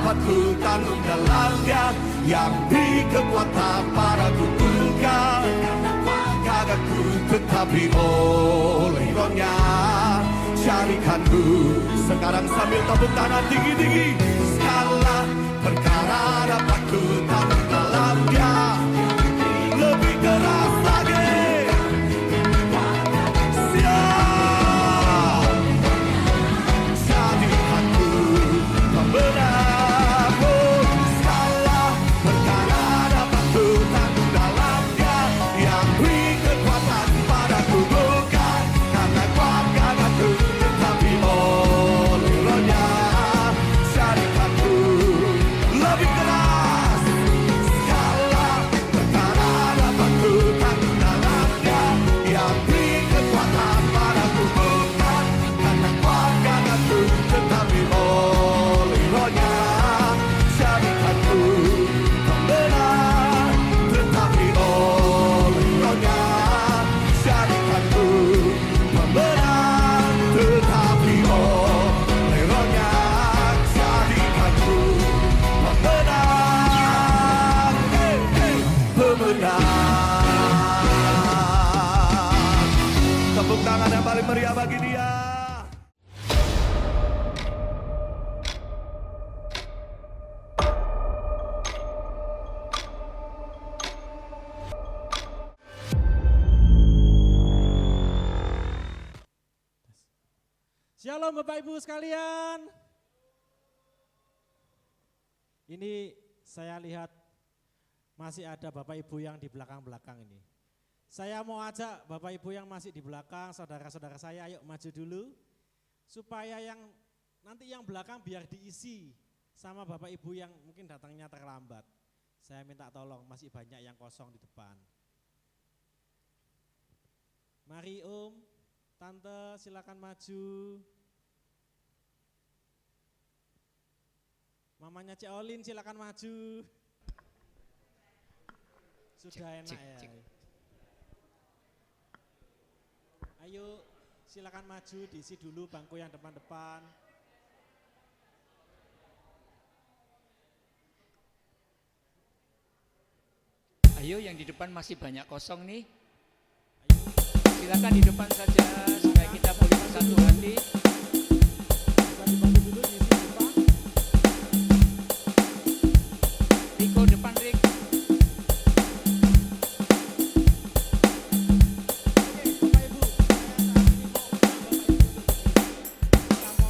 dapat ku tanggung dalamnya, yang beri kekuatan padaku. Bukan gagahku, tetapi oleh Roh-Nya jadikan ku. Sekarang sambil tepuk tangan tinggi-tinggi. Segala perkara dapat ku tanggung dalamnya, lebih keras lagi. Siap. Jadikan ku pemenang. Segala perkara dapat ku tanggung dalamnya, yang beri kekuatan padaku. Bukan karena kuat gagahku, tetapi oleh Roh-Nya jadikan ku lebih keras. Segala perkara dapat ku tanggung dalamnya, yang beri kekuatan padaku. Bukan karena kuat gagahku, tetapi oleh Roh-Nya jadikan ku pemenang. Tetapi oleh Roh-Nya jadikan ku pemenang. Tetapi oleh Roh-Nya jadikan ku pemenang. Pemenang. Tepuk tangan yang paling meriah bagi dia. Shalom Bapak Ibu sekalian. Ini saya lihat masih ada Bapak Ibu yang di belakang-belakang ini. Saya mau ajak Bapak Ibu yang masih di belakang, saudara-saudara saya, ayo maju dulu. Supaya yang nanti yang belakang biar diisi sama Bapak Ibu yang mungkin datangnya terlambat. Saya minta tolong, masih banyak yang kosong di depan. Mari Om, Tante silakan maju. Mamanya Cik Olin silakan maju. Sudah enak ya. Ayo silakan maju, diisi dulu bangku yang depan-depan. Ayo yang di depan masih banyak kosong nih. Silakan di depan saja supaya kita boleh bersatu hati. Bisa dibantu dulu diisi depan. Riko depan Rik. Oke, Bapak Ibu, saya saat ini mau undang Bapak Ibu untuk berdiri. Kita mau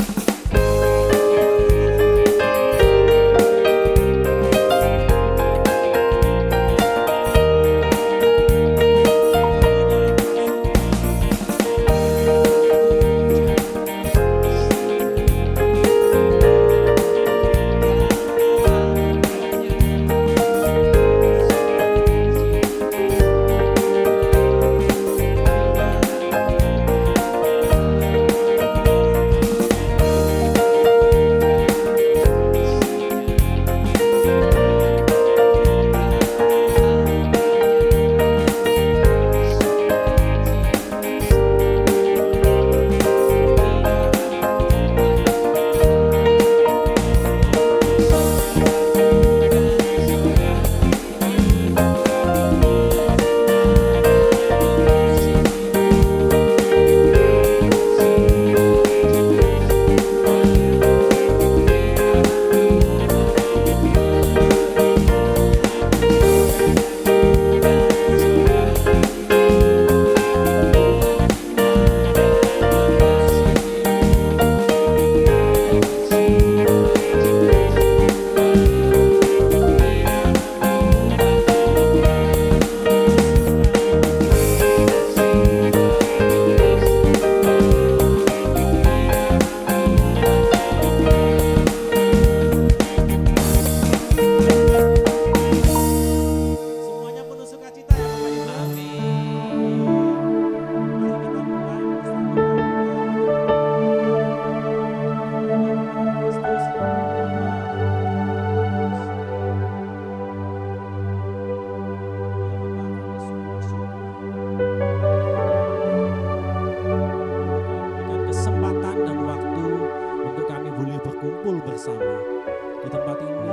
di tempat ini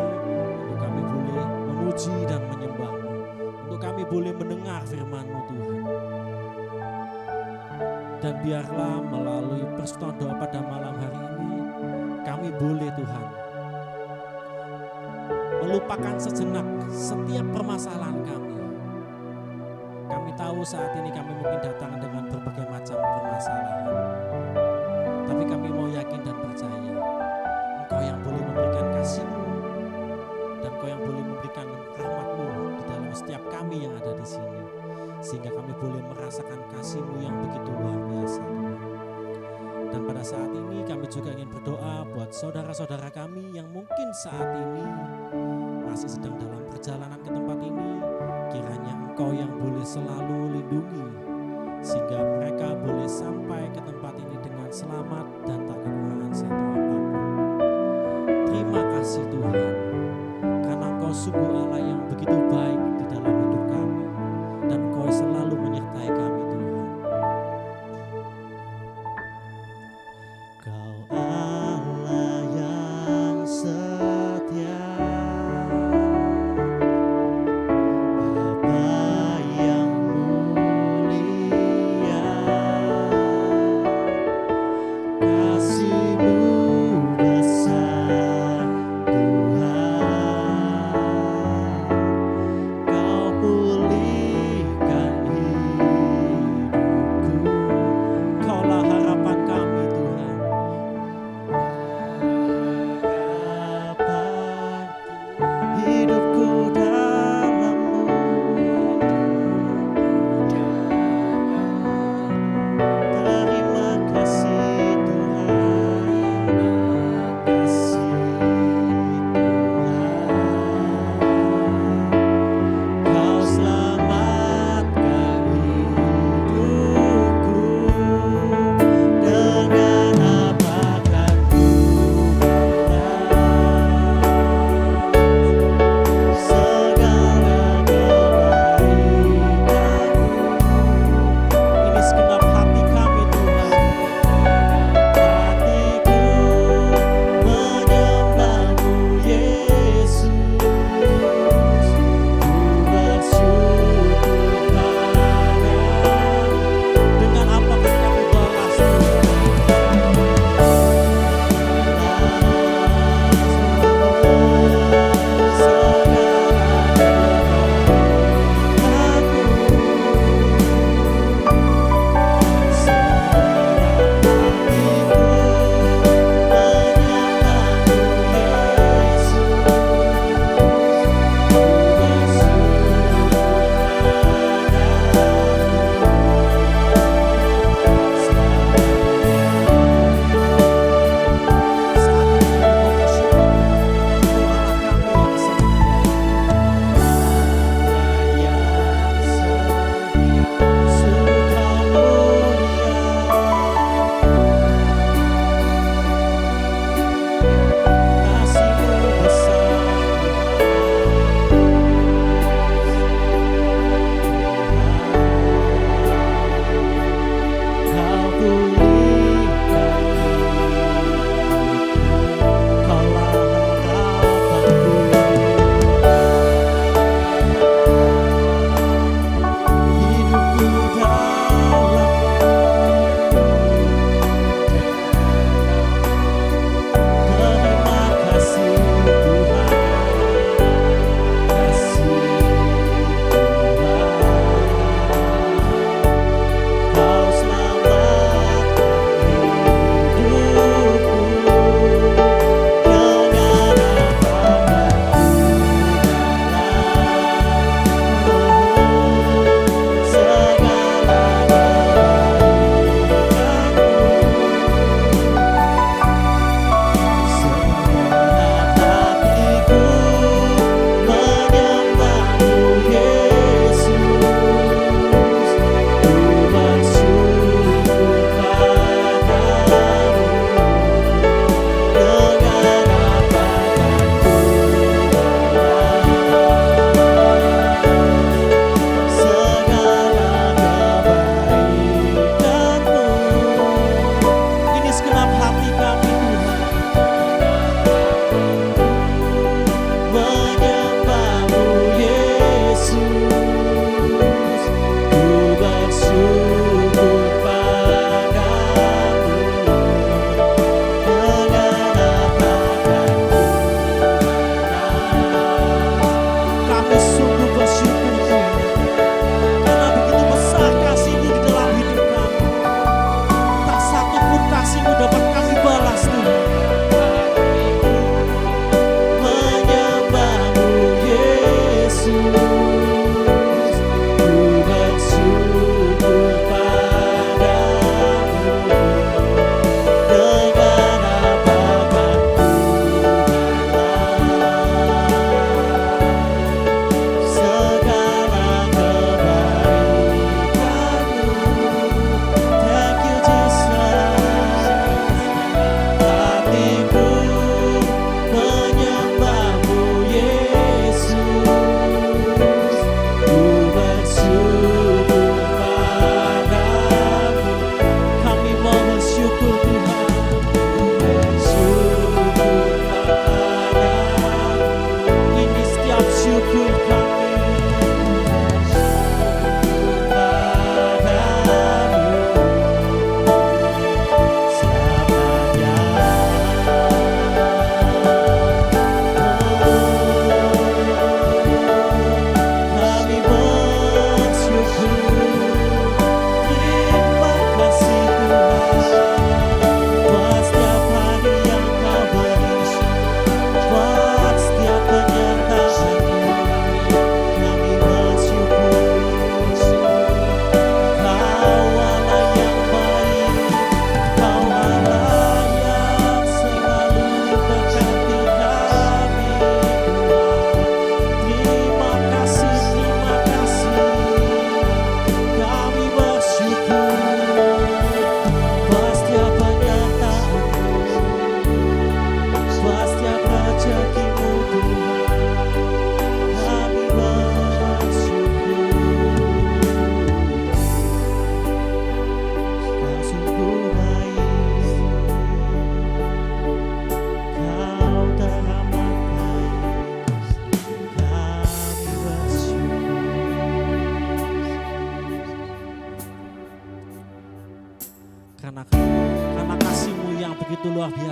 untuk kami boleh memuji dan menyembah-Mu, untuk kami boleh mendengar firman-Mu Tuhan. Dan biarlah melalui persekutuan doa pada malam hari ini kami boleh Tuhan melupakan sejenak setiap permasalahan kami. Kami tahu saat ini kami mungkin datang dengan berbagai macam permasalahan, tapi kami mau yakin dan percaya Engkau yang boleh memberikan kasih-Mu dan Engkau yang boleh memberikan rahmat-Mu di dalam setiap kami yang ada di sini, sehingga kami boleh merasakan kasih-Mu yang begitu luar biasa Tuhan. Dan pada saat ini kami juga ingin berdoa buat saudara-saudara kami yang mungkin saat ini masih sedang dalam perjalanan ke tempat ini. Kiranya Engkau yang boleh selalu lindungi, sehingga mereka boleh sampai ke tempat ini dengan selamat dan tak kekurangan satu apapun. Terima kasih Tuhan, karena Engkau sungguh Allah yang begitu baik di dalam hidup kami, dan Engkau selalu menyertai kami Tuhan. Kau Allah yang setia,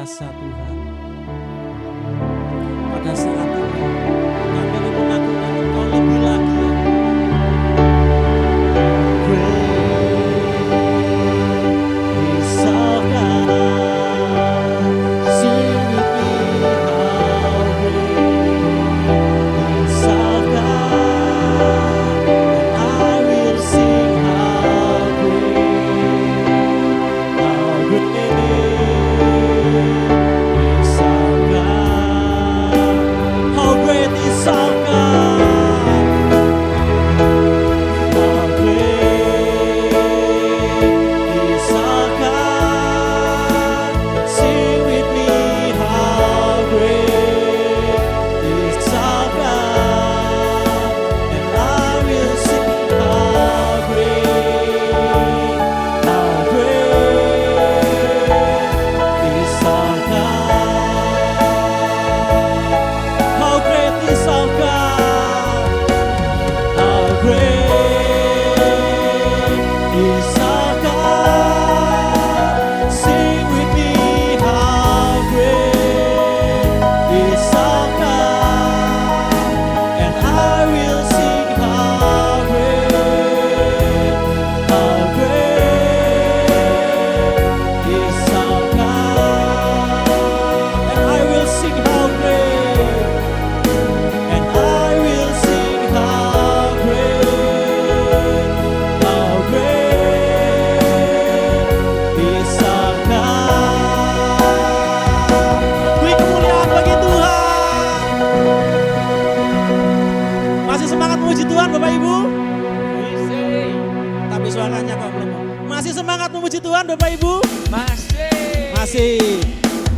perkasa Tuhan. Pada saat ini kami mengagungkan Engkau lebih lagi.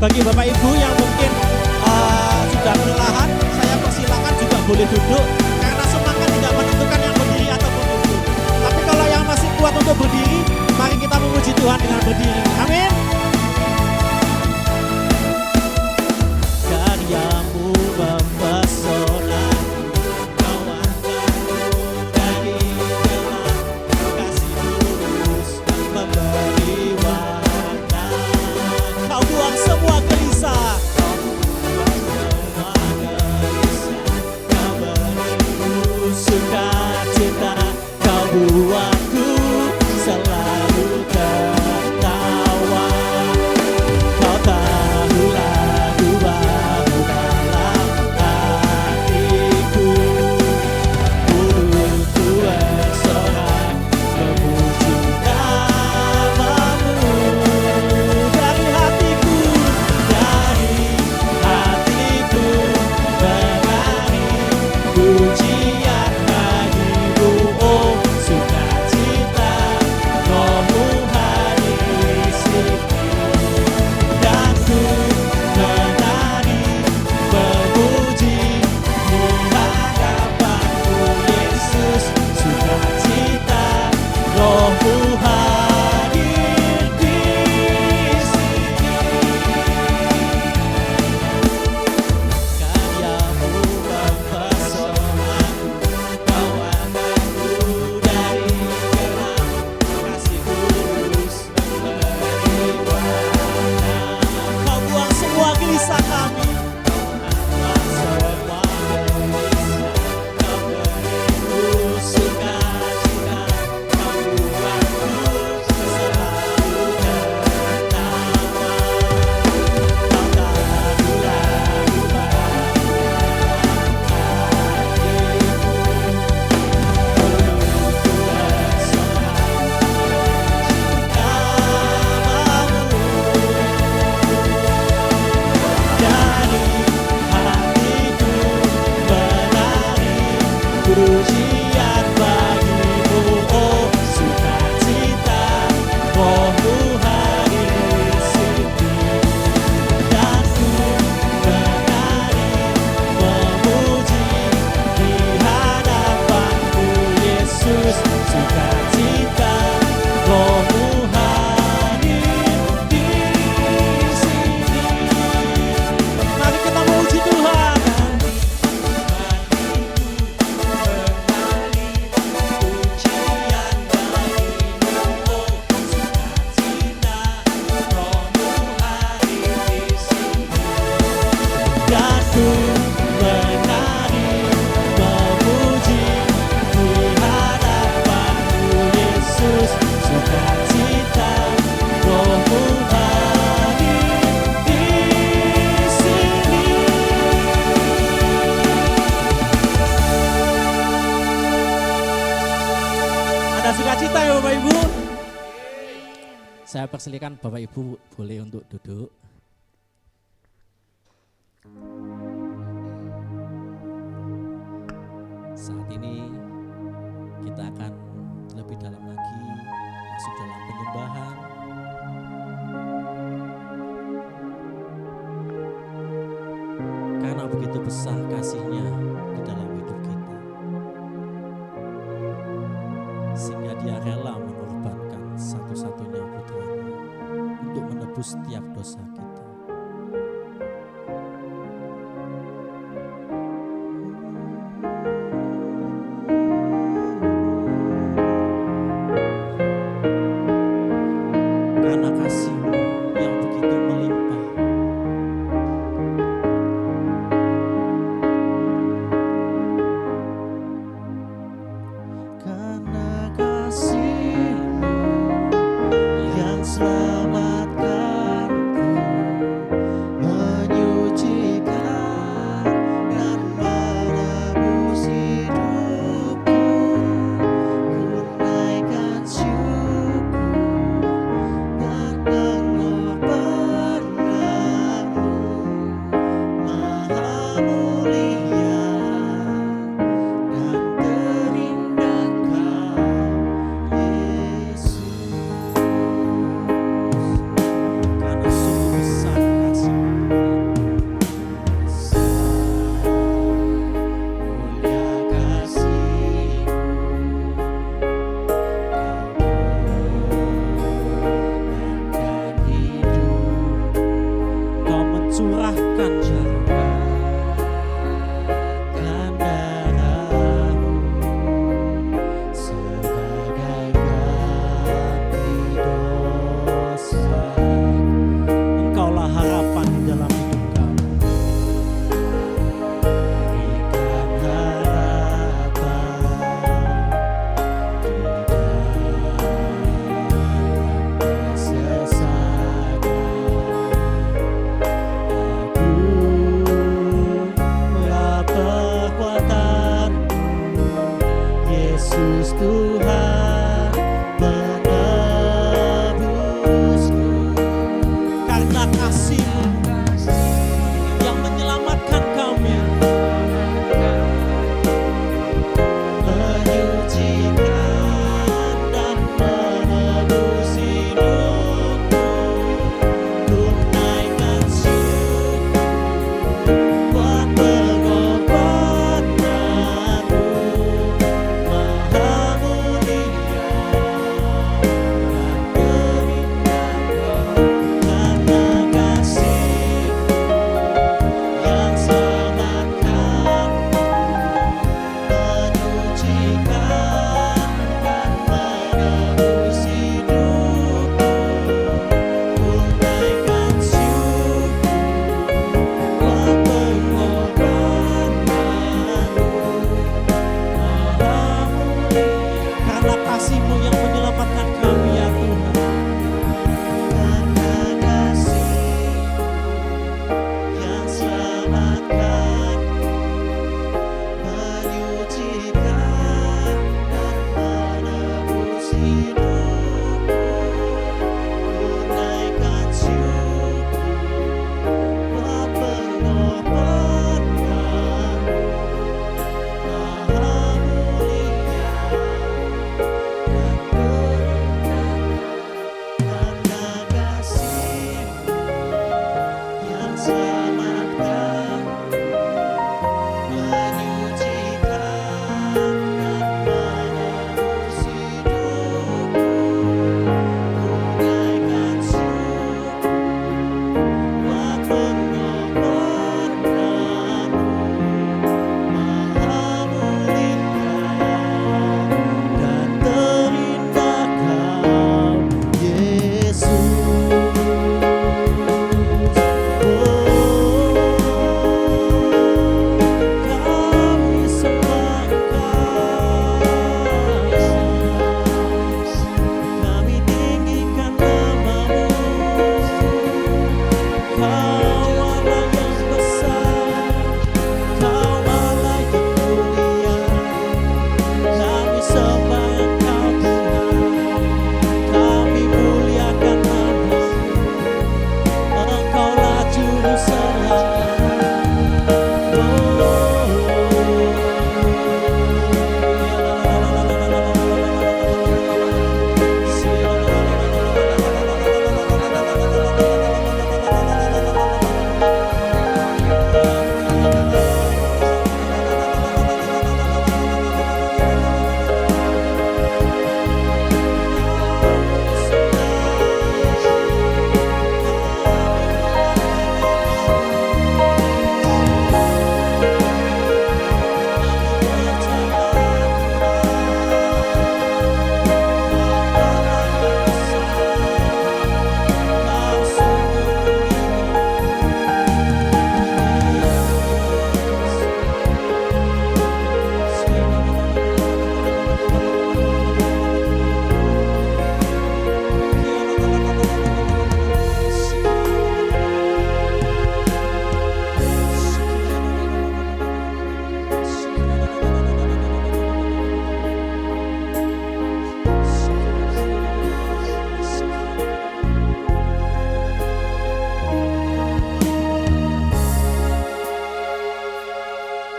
Bagi Bapak Ibu yang mungkin sudah kelelahan, saya persilakan juga boleh duduk karena semangat tidak menentukan yang berdiri ataupun duduk. Tapi kalau yang masih kuat untuk berdiri, mari kita memuji Tuhan dengan berdiri. Amin. Karyamu mempesona, Kau angkatku dari gelap, kasih tulus memberi warna. Kau buang semua gelisah, Kau beriku sukacita, Kau buatku selalu tertawa. Kau tahu lagu baru dalam Saya persilakan Bapak Ibu boleh untuk duduk. Saat ini kita akan lebih dalam lagi masuk dalam penyembahan. Karena begitu besar kasih-Nya di dalam hidup kita, sehingga Dia rela mengorbankan satu-satunya putranya untuk menebus setiap dosa kita. Karena kasih-Mu yang begitu melimpah, karena kasih-Mu yang selamatkanku.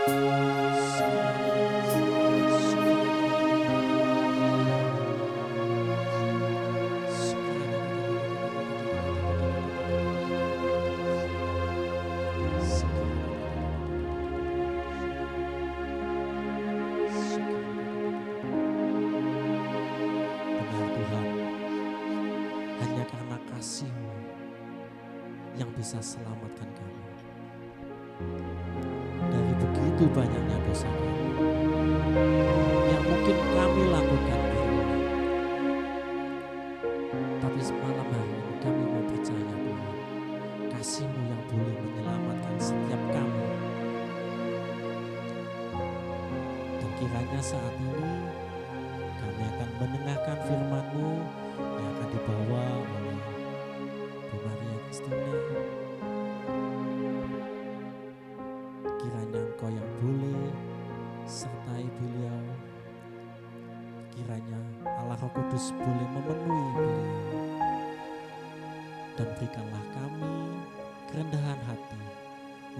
Benar Tuhan, hanya karena kasih-Mu yang bisa selamatkan kami dari begitu banyaknya dosa kami yang mungkin kami lakukan berulang. Tapi malam hari ini kami mau percaya Tuhan, kasih-Mu yang boleh menyelamatkan setiap kami. Dan kiranya saat ini kami akan mendengarkan firman-Mu yang akan dibawa oleh Bu Maria Christina. Kiranya Engkau yang boleh sertai beliau. Kiranya Allah Roh Kudus boleh memenuhi beliau. Dan berikanlah kami kerendahan hati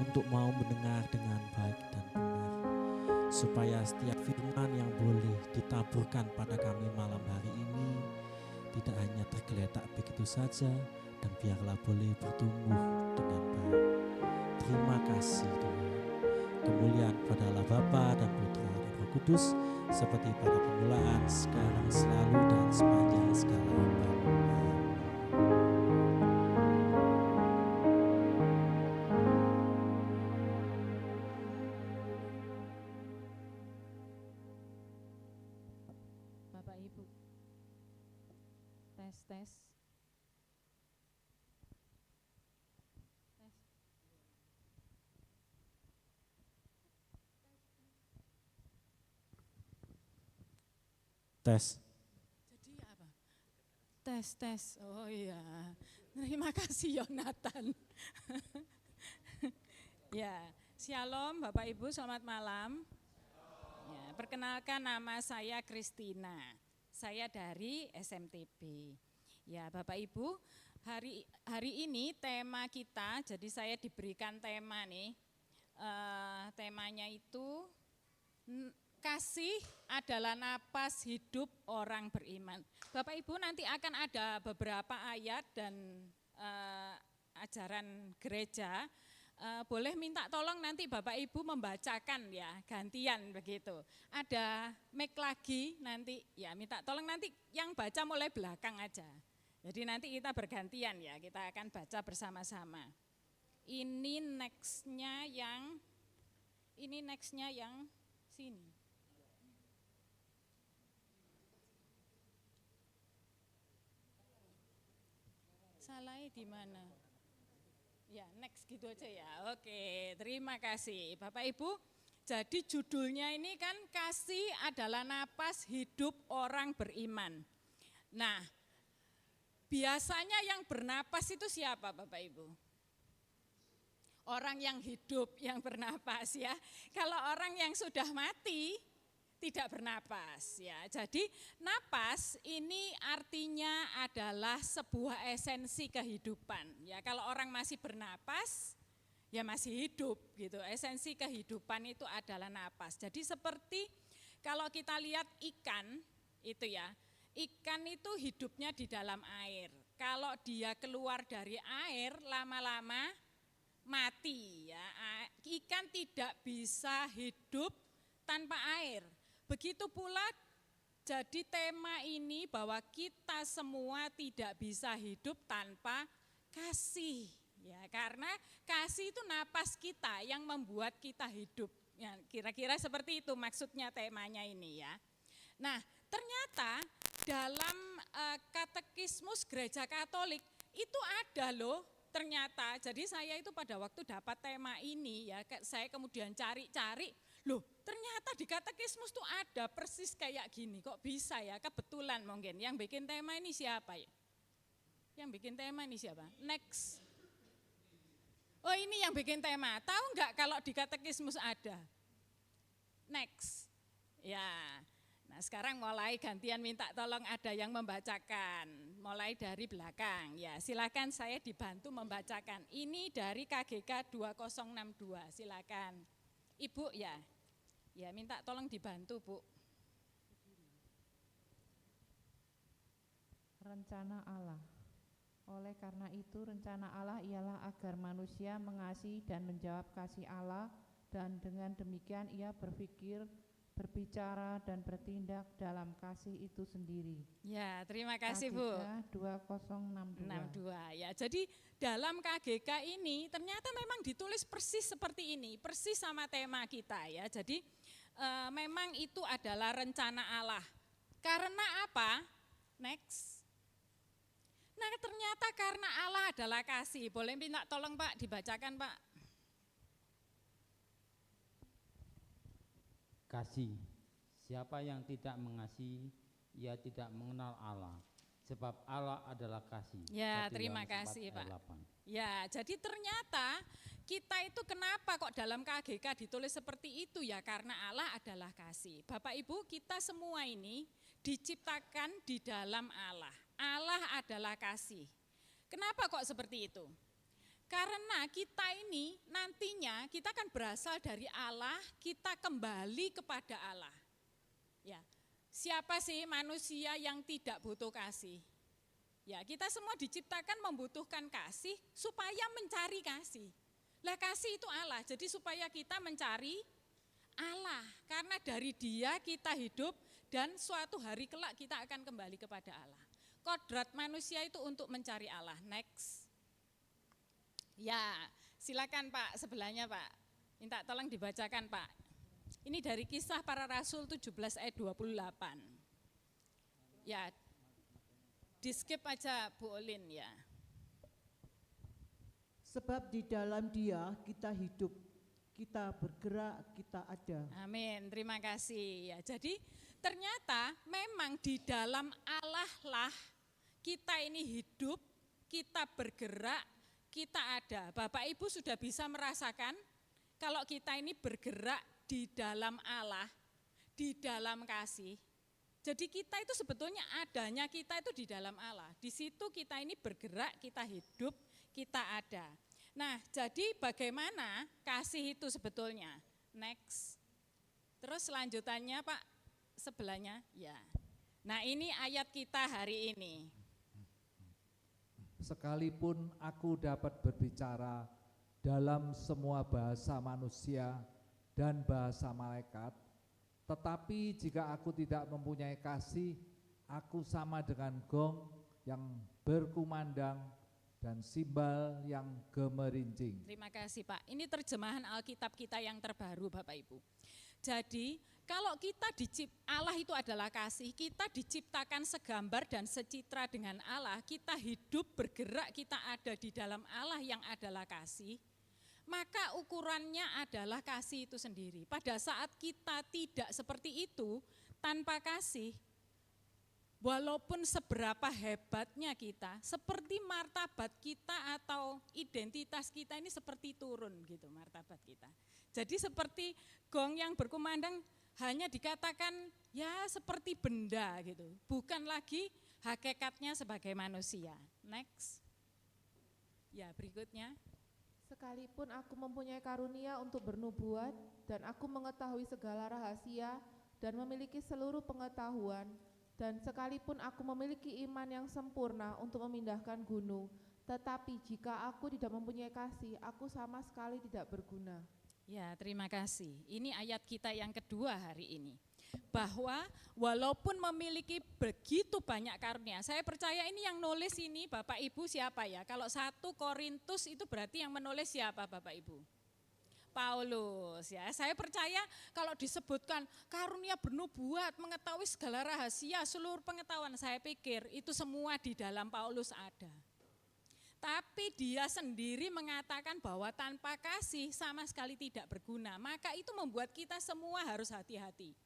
untuk mau mendengar dengan baik dan benar. Supaya setiap firman yang boleh ditaburkan pada kami malam hari ini tidak hanya tergeletak begitu saja, dan biarlah boleh bertumbuh dengan baik. Terima kasih Tuhan. Kemuliaan pada Allah Bapa dan Putra dan Roh Kudus, seperti pada permulaan, sekarang, selalu, dan sepanjang segala abad. Bapak Ibu, tes. Tes. Tes. Jadi apa? Tes. Oh iya. Terima kasih Yonatan. Ya, Shalom Bapak Ibu, selamat malam. Ya, perkenalkan nama saya Christina. Saya dari SMTB. Ya, Bapak Ibu, hari ini tema kita, jadi saya diberikan tema nih. Temanya itu kasih adalah napas hidup orang beriman. Bapak Ibu, nanti akan ada beberapa ayat dan ajaran gereja. Boleh minta tolong nanti Bapak Ibu membacakan ya, gantian begitu. Ada mic lagi nanti, ya minta tolong nanti yang baca mulai belakang aja. Jadi nanti kita bergantian ya, kita akan baca bersama-sama. Ini nextnya yang sini. Salahnya di mana? Ya, next gitu aja ya. Oke, terima kasih Bapak Ibu. Jadi judulnya ini kan kasih adalah napas hidup orang beriman. Nah, biasanya yang bernapas itu siapa Bapak Ibu? Orang yang hidup, yang bernapas ya. Kalau orang yang sudah mati, tidak bernapas ya. Jadi napas ini artinya adalah sebuah esensi kehidupan. Ya, kalau orang masih bernapas, ya masih hidup gitu. Esensi kehidupan itu adalah napas. Jadi seperti kalau kita lihat ikan itu ya, ikan itu hidupnya di dalam air. Kalau dia keluar dari air lama-lama mati ya. Ikan tidak bisa hidup tanpa air. Begitu pula jadi tema ini bahwa kita semua tidak bisa hidup tanpa kasih. Ya, karena kasih itu napas kita yang membuat kita hidup. Ya, kira-kira seperti itu maksudnya temanya ini ya. Nah, ternyata dalam katekismus Gereja Katolik itu ada loh ternyata. Jadi saya itu pada waktu dapat tema ini ya, saya kemudian cari-cari. Loh, ternyata di katekismus tuh ada persis kayak gini. Kok bisa ya? Kebetulan mungkin. Yang bikin tema ini siapa ya? Yang bikin tema ini siapa? Next. Oh, ini yang bikin tema. Tahu enggak kalau di katekismus ada? Next. Ya. Nah, sekarang mulai gantian minta tolong ada yang membacakan. Mulai dari belakang. Ya, silakan saya dibantu membacakan. Ini dari KGK 2062. Silakan. Ibu ya. Ya, minta tolong dibantu, Bu. Rencana Allah. Oleh karena itu, rencana Allah ialah agar manusia mengasihi dan menjawab kasih Allah, dan dengan demikian ia berpikir, berbicara, dan bertindak dalam kasih itu sendiri. Ya, terima kasih, Bu. KGK 2062. Ya, jadi dalam KGK ini ternyata memang ditulis persis seperti ini, persis sama tema kita ya. Jadi memang itu adalah rencana Allah. Karena apa? Next. Nah, ternyata karena Allah adalah kasih. Boleh minta tolong Pak dibacakan, Pak. Kasih. Siapa yang tidak mengasihi, ia tidak mengenal Allah. Sebab Allah adalah kasih. Ya, 1 terima Yohanes 4 kasih, ayat Pak. 8. Ya, jadi ternyata kita itu kenapa kok dalam KGK ditulis seperti itu ya, karena Allah adalah kasih. Bapak Ibu, kita semua ini diciptakan di dalam Allah. Allah adalah kasih. Kenapa kok seperti itu? Karena kita ini nantinya kita kan berasal dari Allah, kita kembali kepada Allah. Ya, siapa sih manusia yang tidak butuh kasih? Ya, kita semua diciptakan membutuhkan kasih supaya mencari kasih. Lah kasih itu Allah, jadi supaya kita mencari Allah. Karena dari Dia kita hidup dan suatu hari kelak kita akan kembali kepada Allah. Kodrat manusia itu untuk mencari Allah. Next. Ya, silakan Pak, sebelahnya Pak. Minta tolong dibacakan Pak. Ini dari Kisah Para Rasul 17 ayat 28. Ya, di skip aja Bu Olin ya. Sebab di dalam Dia kita hidup, kita bergerak, kita ada. Amin, terima kasih. Ya, jadi ternyata memang di dalam Allah lah kita ini hidup, kita bergerak, kita ada. Bapak Ibu sudah bisa merasakan kalau kita ini bergerak di dalam Allah, di dalam kasih. Jadi kita itu sebetulnya adanya kita itu di dalam Allah. Di situ kita ini bergerak, kita hidup, kita ada. Nah, jadi bagaimana kasih itu sebetulnya? Next. Terus lanjutannya Pak, sebelahnya. Ya. Nah, ini ayat kita hari ini. Sekalipun aku dapat berbicara dalam semua bahasa manusia dan bahasa malaikat, tetapi jika aku tidak mempunyai kasih, aku sama dengan gong yang berkumandang dan simbal yang gemerincing. Terima kasih Pak. Ini terjemahan Alkitab kita yang terbaru Bapak Ibu. Jadi kalau kita Allah itu adalah kasih, kita diciptakan segambar dan secitra dengan Allah, kita hidup, bergerak, kita ada di dalam Allah yang adalah kasih, maka ukurannya adalah kasih itu sendiri. Pada saat kita tidak seperti itu, tanpa kasih, walaupun seberapa hebatnya kita, seperti martabat kita atau identitas kita ini seperti turun gitu martabat kita. Jadi seperti gong yang berkumandang hanya dikatakan ya seperti benda gitu, bukan lagi hakikatnya sebagai manusia. Next. Ya, berikutnya. Sekalipun aku mempunyai karunia untuk bernubuat, dan aku mengetahui segala rahasia, dan memiliki seluruh pengetahuan, dan sekalipun aku memiliki iman yang sempurna untuk memindahkan gunung, tetapi jika aku tidak mempunyai kasih, aku sama sekali tidak berguna. Ya, terima kasih. Ini ayat kita yang kedua hari ini. Bahwa walaupun memiliki begitu banyak karunia, saya percaya ini yang nulis ini Bapak Ibu siapa ya? Kalau 1 Korintus itu berarti yang menulis siapa Bapak Ibu? Paulus ya. Saya percaya kalau disebutkan karunia bernubuat, mengetahui segala rahasia, seluruh pengetahuan, saya pikir itu semua di dalam Paulus ada. Tapi dia sendiri mengatakan bahwa tanpa kasih sama sekali tidak berguna. Maka itu membuat kita semua harus hati-hati.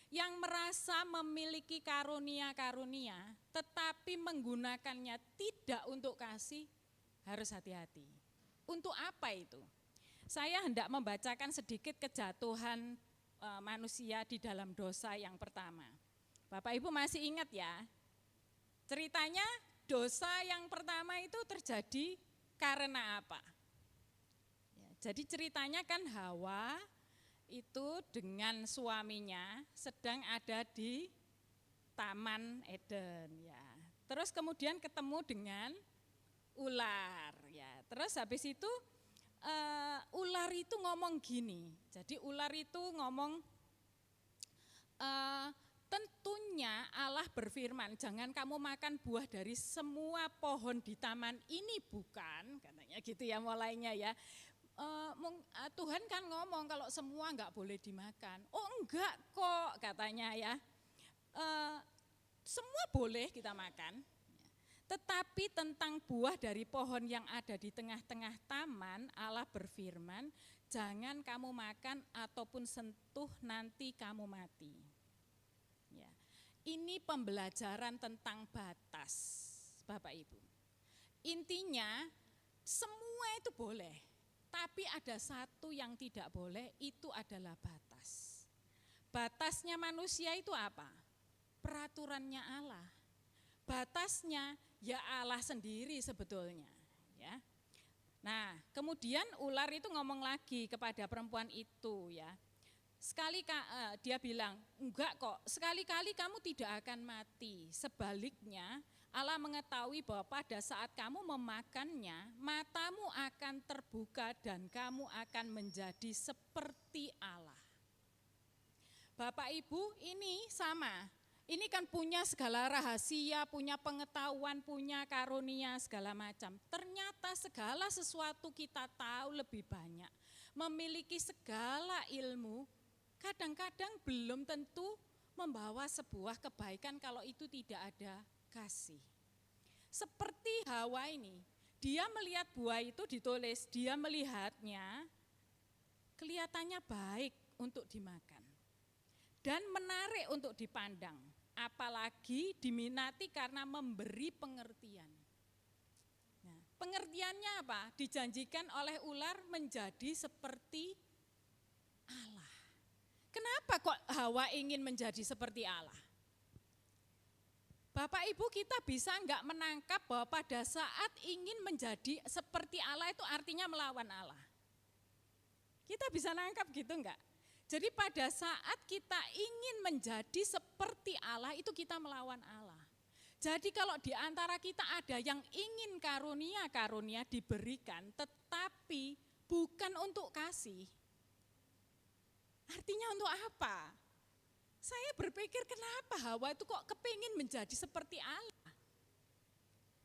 Yang merasa memiliki karunia-karunia tetapi menggunakannya tidak untuk kasih, harus hati-hati. Untuk apa itu? Saya hendak membacakan sedikit kejatuhan manusia di dalam dosa yang pertama. Bapak Ibu masih ingat ya? Ceritanya dosa yang pertama itu terjadi karena apa? Ya, jadi ceritanya kan Hawa itu dengan suaminya sedang ada di Taman Eden ya. Terus kemudian ketemu dengan ular ya. Terus habis itu ular itu ngomong gini. Jadi ular itu ngomong tentunya Allah berfirman, jangan kamu makan buah dari semua pohon di taman ini bukan, katanya gitu ya mulainya ya. Tuhan kan ngomong kalau semua enggak boleh dimakan. Oh enggak kok katanya ya. Semua boleh kita makan. Tetapi tentang buah dari pohon yang ada di tengah-tengah taman, Allah berfirman, jangan kamu makan ataupun sentuh nanti kamu mati. Ya. Ini pembelajaran tentang batas, Bapak Ibu. Intinya semua itu boleh, tapi ada satu yang tidak boleh, itu adalah batas. Batasnya manusia itu apa? Peraturannya Allah. Batasnya ya Allah sendiri sebetulnya, ya. Nah, kemudian ular itu ngomong lagi kepada perempuan itu ya. Dia bilang, enggak kok, sekali-kali kamu tidak akan mati. Sebaliknya, Allah mengetahui bahwa pada saat kamu memakannya, matamu akan terbuka dan kamu akan menjadi seperti Allah. Bapak Ibu, ini sama. Ini kan punya segala rahasia, punya pengetahuan, punya karunia segala macam. Ternyata segala sesuatu kita tahu lebih banyak. Memiliki segala ilmu, kadang-kadang belum tentu membawa sebuah kebaikan kalau itu tidak ada kasih. Seperti Hawa ini, dia melihat buah itu ditulis, dia melihatnya kelihatannya baik untuk dimakan. Dan menarik untuk dipandang. Apalagi diminati karena memberi pengertian. Nah, pengertiannya apa? Dijanjikan oleh ular menjadi seperti Allah. Kenapa kok Hawa ingin menjadi seperti Allah? Bapak Ibu, kita bisa enggak menangkap bahwa pada saat ingin menjadi seperti Allah itu artinya melawan Allah? Kita bisa nangkap gitu enggak? Jadi pada saat kita ingin menjadi seperti Allah, itu kita melawan Allah. Jadi kalau di antara kita ada yang ingin karunia-karunia diberikan, tetapi bukan untuk kasih. Artinya untuk apa? Saya berpikir kenapa Hawa itu kok kepingin menjadi seperti Allah?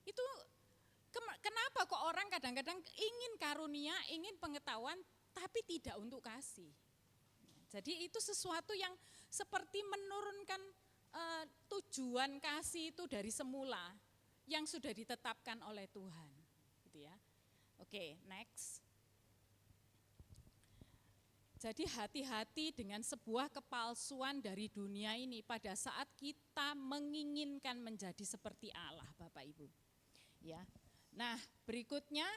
Itu kenapa kok orang kadang-kadang ingin karunia, ingin pengetahuan, tapi tidak untuk kasih. Jadi itu sesuatu yang seperti menurunkan tujuan kasih itu dari semula yang sudah ditetapkan oleh Tuhan, gitu ya. Oke, next. Jadi hati-hati dengan sebuah kepalsuan dari dunia ini pada saat kita menginginkan menjadi seperti Allah, Bapak Ibu. Ya. Nah, berikutnya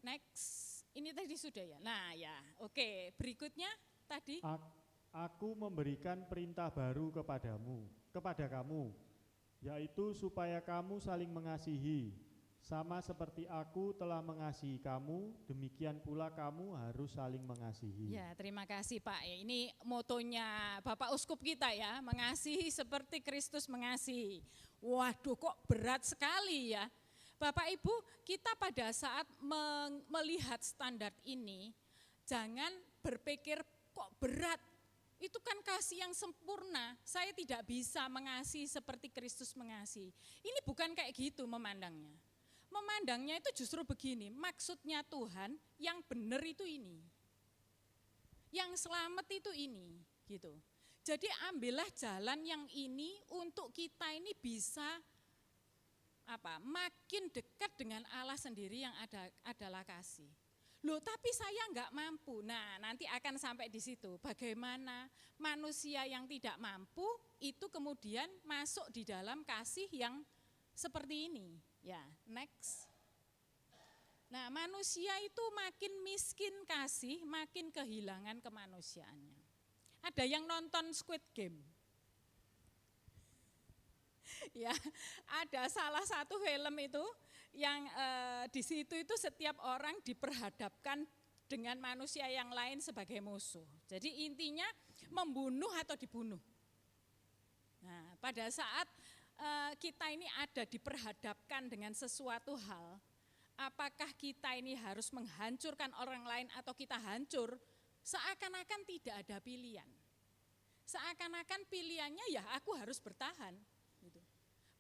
next. Ini tadi sudah ya. Nah, ya. Oke, berikutnya tadi aku memberikan perintah baru kepada kamu, yaitu supaya kamu saling mengasihi, sama seperti aku telah mengasihi kamu, demikian pula kamu harus saling mengasihi. Ya, terima kasih Pak. Ini motonya Bapak Uskup kita ya, mengasihi seperti Kristus mengasihi. Waduh, kok berat sekali ya. Bapak Ibu, kita pada saat melihat standar ini, jangan berpikir kok berat, itu kan kasih yang sempurna, saya tidak bisa mengasihi seperti Kristus mengasihi. Ini bukan kayak gitu memandangnya. Memandangnya itu justru begini, maksudnya Tuhan yang benar itu ini. Yang selamat itu ini, gitu. Jadi ambillah jalan yang ini untuk kita ini bisa makin dekat dengan Allah sendiri yang adalah kasih. Loh, tapi saya enggak mampu. Nah, nanti akan sampai di situ. Bagaimana manusia yang tidak mampu itu kemudian masuk di dalam kasih yang seperti ini. Ya, next. Nah, manusia itu makin miskin kasih, makin kehilangan kemanusiaannya. Ada yang nonton Squid Game? Ya, ada salah satu film itu yang di situ itu setiap orang diperhadapkan dengan manusia yang lain sebagai musuh. Jadi intinya membunuh atau dibunuh. Nah, pada saat kita ini ada diperhadapkan dengan sesuatu hal, apakah kita ini harus menghancurkan orang lain atau kita hancur, seakan-akan tidak ada pilihan. Seakan-akan pilihannya ya aku harus bertahan. Gitu.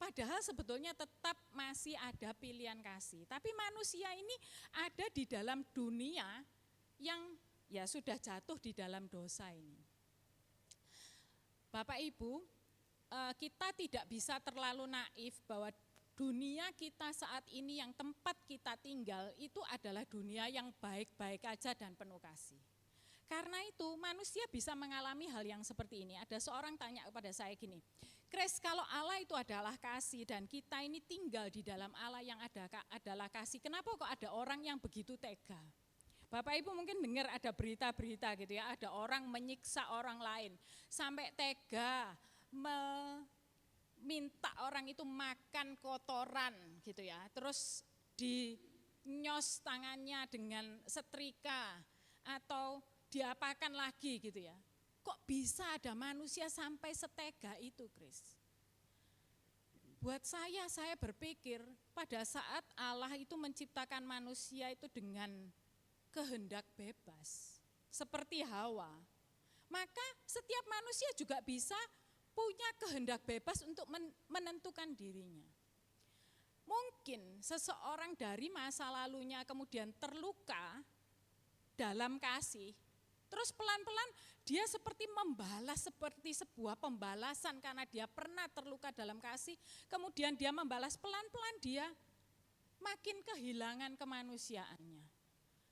Padahal sebetulnya tetap masih ada pilihan kasih. Tapi manusia ini ada di dalam dunia yang ya sudah jatuh di dalam dosa ini. Bapak Ibu, kita tidak bisa terlalu naif bahwa dunia kita saat ini yang tempat kita tinggal itu adalah dunia yang baik-baik aja dan penuh kasih. Karena itu manusia bisa mengalami hal yang seperti ini. Ada seorang tanya kepada saya gini, Kris, kalau Allah itu adalah kasih dan kita ini tinggal di dalam Allah yang adalah kasih, kenapa kok ada orang yang begitu tega? Bapak Ibu mungkin dengar ada berita-berita gitu ya, ada orang menyiksa orang lain sampai tega minta orang itu makan kotoran gitu ya, terus dinyos tangannya dengan setrika atau diapakan lagi gitu ya. Kok bisa ada manusia sampai setega itu, Kris? Buat saya berpikir pada saat Allah itu menciptakan manusia itu dengan kehendak bebas, seperti Hawa, maka setiap manusia juga bisa punya kehendak bebas untuk menentukan dirinya. Mungkin seseorang dari masa lalunya kemudian terluka dalam kasih, terus pelan-pelan dia seperti membalas, seperti sebuah pembalasan karena dia pernah terluka dalam kasih, kemudian dia membalas, pelan-pelan dia makin kehilangan kemanusiaannya.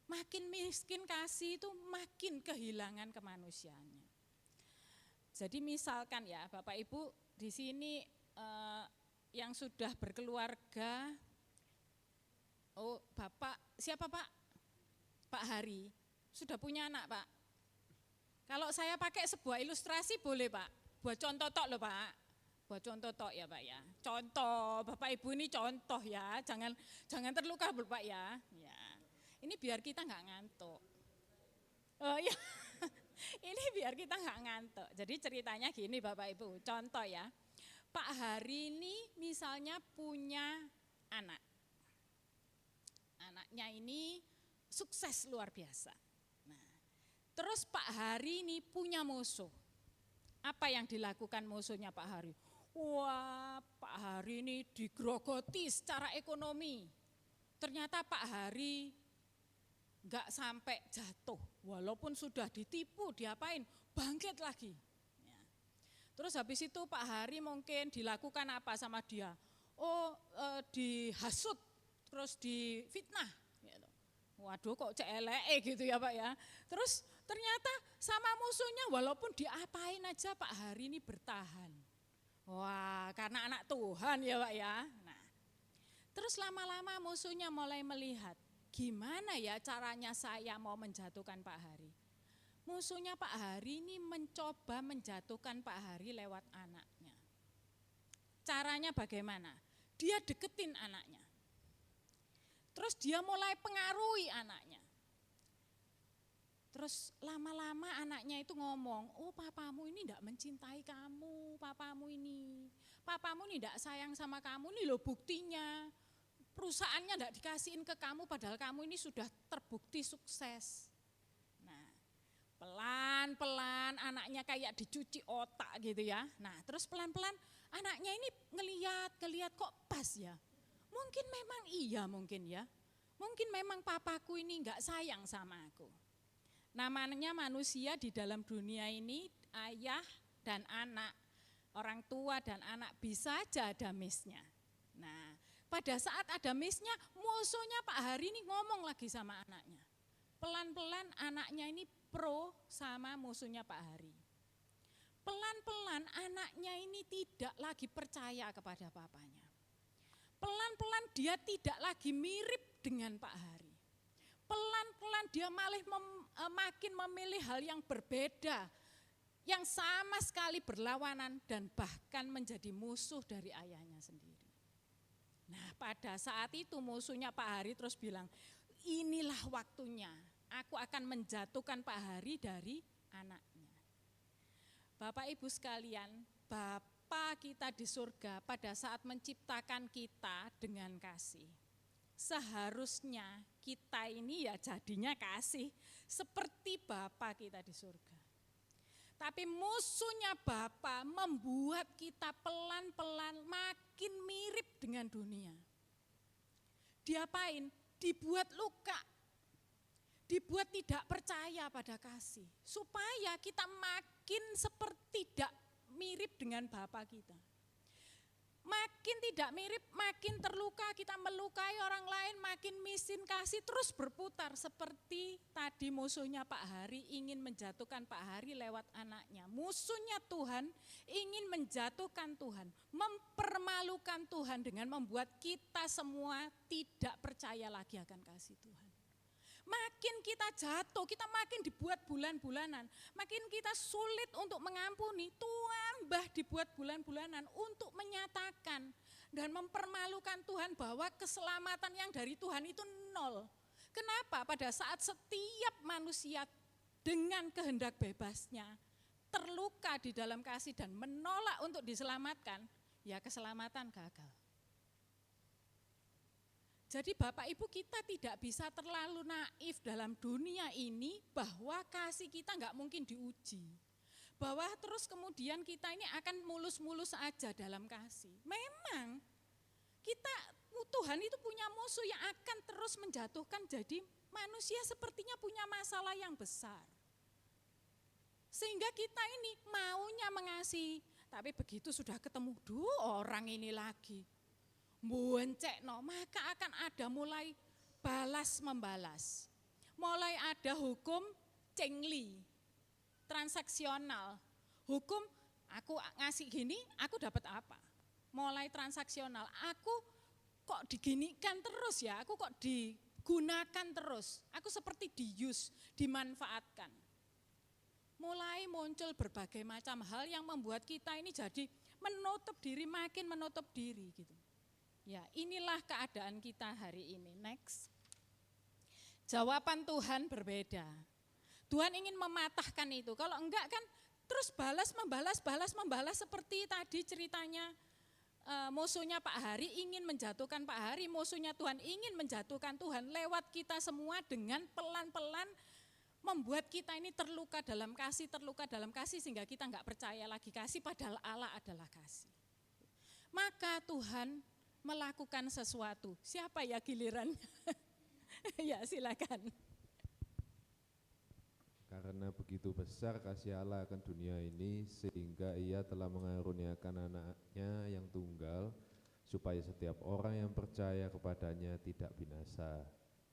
Makin miskin kasih itu makin kehilangan kemanusiaannya. Jadi misalkan ya Bapak Ibu di sini yang sudah berkeluarga, oh Bapak, siapa Pak? Pak Hari, sudah punya anak Pak? Kalau saya pakai sebuah ilustrasi boleh Pak? Buat contoh tok loh Pak, buat contoh tok ya Pak ya. Contoh, Bapak Ibu ini contoh ya, jangan terluka Bapak ya. Ya. Ini biar kita nggak ngantuk. Oh iya, ini biar kita nggak ngantuk. Jadi ceritanya gini Bapak Ibu, contoh ya. Pak Hari ini misalnya punya anak. Anaknya ini sukses luar biasa. Nah, terus Pak Hari ini punya musuh. Apa yang dilakukan musuhnya Pak Hari? Wah, Pak Hari ini digrogoti secara ekonomi. Ternyata Pak Hari enggak sampai jatuh, walaupun sudah ditipu, diapain, bangkit lagi. Ya. Terus habis itu Pak Hari mungkin dilakukan apa sama dia? Oh, dihasut, terus difitnah. Gitu. Waduh kok celeke gitu ya Pak ya. Terus ternyata sama musuhnya walaupun diapain aja Pak Hari ini bertahan. Wah, karena anak Tuhan ya Pak ya. Nah, terus lama-lama musuhnya mulai melihat, gimana ya caranya saya mau menjatuhkan Pak Hari? Musuhnya Pak Hari ini mencoba menjatuhkan Pak Hari lewat anaknya. Caranya bagaimana? Dia deketin anaknya. Terus dia mulai pengaruhi anaknya. Terus lama-lama anaknya itu ngomong, oh papamu ini tidak mencintai kamu, papamu ini tidak sayang sama kamu, ini loh buktinya. Perusahaannya tidak dikasihin ke kamu padahal kamu ini sudah terbukti sukses. Nah, pelan-pelan anaknya kayak dicuci otak gitu ya. Nah, terus pelan-pelan anaknya ini ngeliat kok pas ya. Mungkin memang iya mungkin ya. Mungkin memang papaku ini enggak sayang sama aku. Namanya manusia di dalam dunia ini ayah dan anak, orang tua dan anak bisa aja ada miss-nya. Nah, pada saat ada miss-nya, musuhnya Pak Hari ini ngomong lagi sama anaknya. Pelan-pelan anaknya ini pro sama musuhnya Pak Hari. Pelan-pelan anaknya ini tidak lagi percaya kepada papanya. Pelan-pelan dia tidak lagi mirip dengan Pak Hari. Pelan-pelan dia makin memilih hal yang berbeda, yang sama sekali berlawanan dan bahkan menjadi musuh dari ayahnya sendiri. Nah pada saat itu musuhnya Pak Hari terus bilang, inilah waktunya aku akan menjatuhkan Pak Hari dari anaknya. Bapak Ibu sekalian, Bapa kita di surga pada saat menciptakan kita dengan kasih. Seharusnya kita ini ya jadinya kasih seperti Bapa kita di surga. Tapi musuhnya Bapa membuat kita pelan-pelan makin mirip dengan dunia. Diapain? Dibuat luka, dibuat tidak percaya pada kasih, supaya kita makin seperti tidak mirip dengan Bapa kita. Makin tidak mirip, makin terluka, kita melukai orang lain, makin miskin kasih, terus berputar seperti tadi musuhnya Pak Hari ingin menjatuhkan Pak Hari lewat anaknya. Musuhnya Tuhan ingin menjatuhkan Tuhan, mempermalukan Tuhan dengan membuat kita semua tidak percaya lagi akan kasih Tuhan. Makin kita jatuh, kita makin dibuat bulan-bulanan, makin kita sulit untuk mengampuni, tambah dibuat bulan-bulanan untuk menyatakan dan mempermalukan Tuhan bahwa keselamatan yang dari Tuhan itu nol. Kenapa? Pada saat setiap manusia dengan kehendak bebasnya terluka di dalam kasih dan menolak untuk diselamatkan, ya keselamatan gagal. Jadi Bapak Ibu, kita tidak bisa terlalu naif dalam dunia ini bahwa kasih kita enggak mungkin diuji. Bahwa terus kemudian kita ini akan mulus-mulus aja dalam kasih. Memang Tuhan itu punya musuh yang akan terus menjatuhkan, jadi manusia sepertinya punya masalah yang besar. Sehingga kita ini maunya mengasihi, tapi begitu sudah ketemu orang ini lagi, boncekno, maka akan ada mulai balas membalas. Mulai ada hukum cengli, transaksional. Hukum aku ngasih gini, aku dapat apa? Mulai transaksional, aku kok diginikan terus ya, aku kok digunakan terus. Aku seperti diuse, dimanfaatkan. Mulai muncul berbagai macam hal yang membuat kita ini jadi menutup diri, makin menutup diri gitu. Ya, inilah keadaan kita hari ini. Next. Jawaban Tuhan berbeda. Tuhan ingin mematahkan itu. Kalau enggak kan terus balas seperti tadi ceritanya musuhnya Pak Hari ingin menjatuhkan Pak Hari, musuhnya Tuhan ingin menjatuhkan Tuhan lewat kita semua dengan pelan-pelan membuat kita ini terluka dalam kasih sehingga kita enggak percaya lagi kasih padahal Allah adalah kasih. Maka Tuhan melakukan sesuatu. Siapa ya gilirannya? Ya silakan. Karena begitu besar kasih Allah akan dunia ini sehingga ia telah mengaruniakan anaknya yang tunggal supaya setiap orang yang percaya kepadanya tidak binasa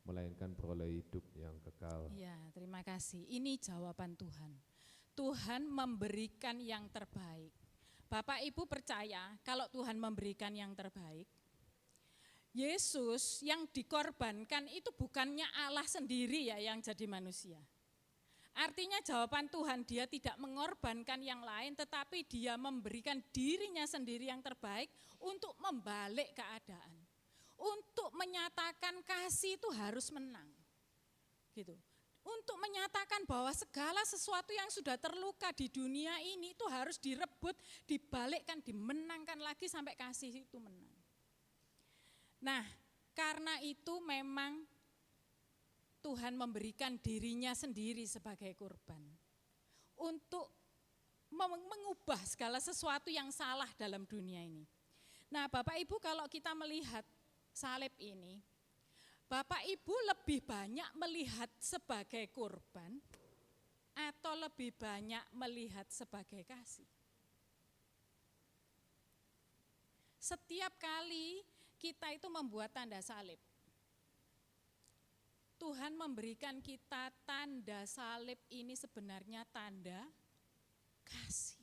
melainkan beroleh hidup yang kekal. Ya, terima kasih. Ini jawaban Tuhan. Tuhan memberikan yang terbaik. Bapak Ibu percaya kalau Tuhan memberikan yang terbaik, Yesus yang dikorbankan itu bukannya Allah sendiri ya yang jadi manusia. Artinya jawaban Tuhan, dia tidak mengorbankan yang lain tetapi dia memberikan dirinya sendiri yang terbaik untuk membalik keadaan. Untuk menyatakan kasih itu harus menang. Gitu. Untuk menyatakan bahwa segala sesuatu yang sudah terluka di dunia ini itu harus direbut, dibalikkan, dimenangkan lagi sampai kasih itu menang. Nah, karena itu memang Tuhan memberikan dirinya sendiri sebagai kurban untuk mengubah segala sesuatu yang salah dalam dunia ini. Nah, Bapak Ibu kalau kita melihat salib ini, Bapak Ibu lebih banyak melihat sebagai kurban atau lebih banyak melihat sebagai kasih? Setiap kali kita itu membuat tanda salib, Tuhan memberikan kita tanda salib ini sebenarnya tanda kasih.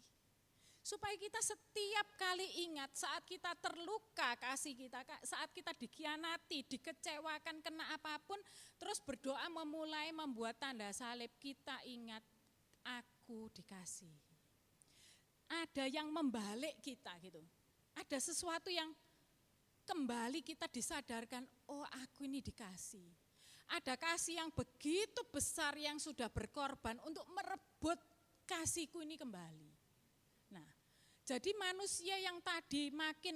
Supaya kita setiap kali ingat saat kita terluka kasih kita, saat kita dikhianati, dikecewakan, kena apapun, terus berdoa memulai membuat tanda salib, kita ingat aku dikasih. Ada yang membalik kita gitu, ada sesuatu yang kembali kita disadarkan, oh aku ini dikasih. Ada kasih yang begitu besar yang sudah berkorban untuk merebut kasihku ini kembali. Nah, jadi manusia yang tadi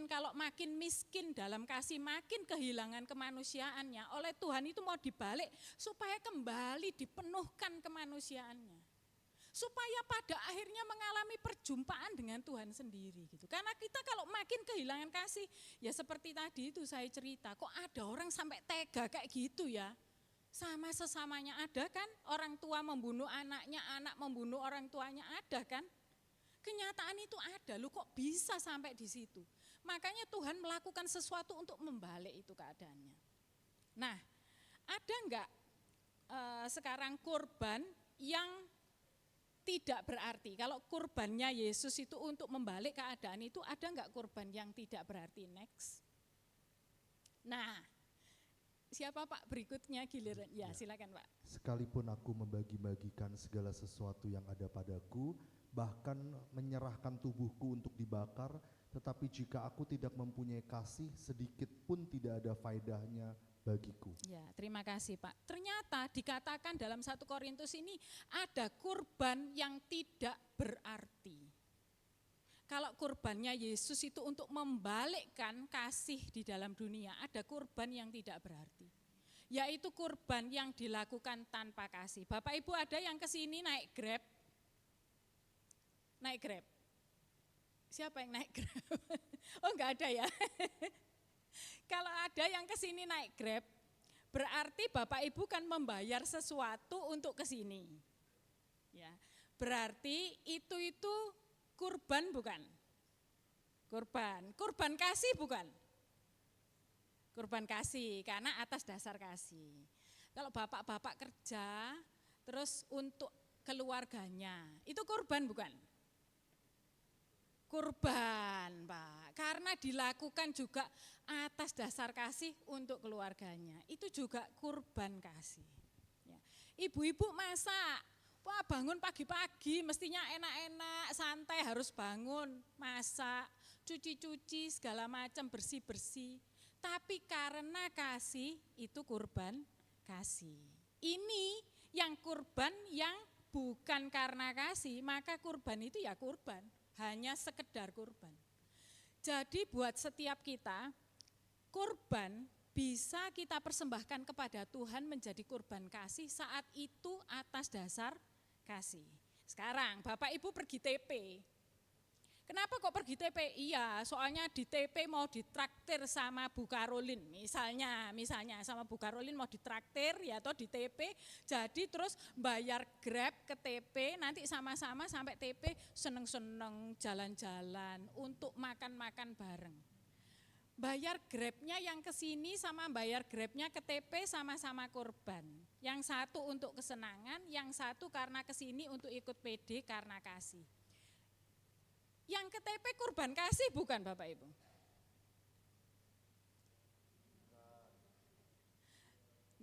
kalau makin miskin dalam kasih, makin kehilangan kemanusiaannya, oleh Tuhan itu mau dibalik supaya kembali dipenuhkan kemanusiaannya. Supaya pada akhirnya mengalami perjumpaan dengan Tuhan sendiri gitu. Karena kita kalau makin kehilangan kasih, ya seperti tadi itu saya cerita, kok ada orang sampai tega kayak gitu ya. Sama sesamanya ada kan, orang tua membunuh anaknya, anak membunuh orang tuanya ada kan. Kenyataan itu ada, lu kok bisa sampai di situ. Makanya Tuhan melakukan sesuatu untuk membalik itu keadaannya. Nah, ada enggak sekarang kurban yang tidak berarti? Kalau kurbannya Yesus itu untuk membalik keadaan itu, ada enggak kurban yang tidak berarti? Next. Nah, siapa Pak berikutnya giliran? Ya, silakan Pak. Sekalipun aku membagi-bagikan segala sesuatu yang ada padaku, bahkan menyerahkan tubuhku untuk dibakar, tetapi jika aku tidak mempunyai kasih, sedikit pun tidak ada faedahnya bagiku. Ya, terima kasih Pak. Ternyata dikatakan dalam 1 Korintus ini ada kurban yang tidak berarti. Kalau kurbannya Yesus itu untuk membalikkan kasih di dalam dunia, ada kurban yang tidak berarti. Yaitu kurban yang dilakukan tanpa kasih. Bapak Ibu ada yang kesini naik Grab? Naik Grab? Siapa yang naik Grab? Oh enggak ada ya? Kalau ada yang kesini naik Grab, berarti Bapak Ibu kan membayar sesuatu untuk kesini. Ya, berarti itu kurban bukan? Kurban kasih bukan? Kurban kasih, karena atas dasar kasih. Kalau bapak-bapak kerja, terus untuk keluarganya, itu kurban bukan? Kurban Pak, karena dilakukan juga atas dasar kasih untuk keluarganya, itu juga kurban kasih. Ya. Ibu-ibu masak, wah bangun pagi-pagi mestinya enak-enak, santai harus bangun, masak, cuci-cuci segala macam, bersih-bersih. Tapi karena kasih itu kurban kasih. Ini yang kurban yang bukan karena kasih, maka kurban itu ya kurban. Hanya sekedar kurban. Jadi buat setiap kita, kurban bisa kita persembahkan kepada Tuhan menjadi kurban kasih saat itu atas dasar kasih. Sekarang Bapak Ibu pergi TP. Kenapa kok pergi TP? Iya, soalnya di TP mau ditraktir sama Bu Karolin, misalnya sama Bu Karolin mau ditraktir ya, atau di TP, jadi terus bayar Grab ke TP, nanti sama-sama sampai TP seneng-seneng jalan-jalan untuk makan-makan bareng. Bayar Grabnya yang ke sini sama bayar Grabnya ke TP sama-sama kurban. Yang satu untuk kesenangan, yang satu karena ke sini untuk ikut PD karena kasih. Yang ke TP kurban kasih bukan Bapak Ibu?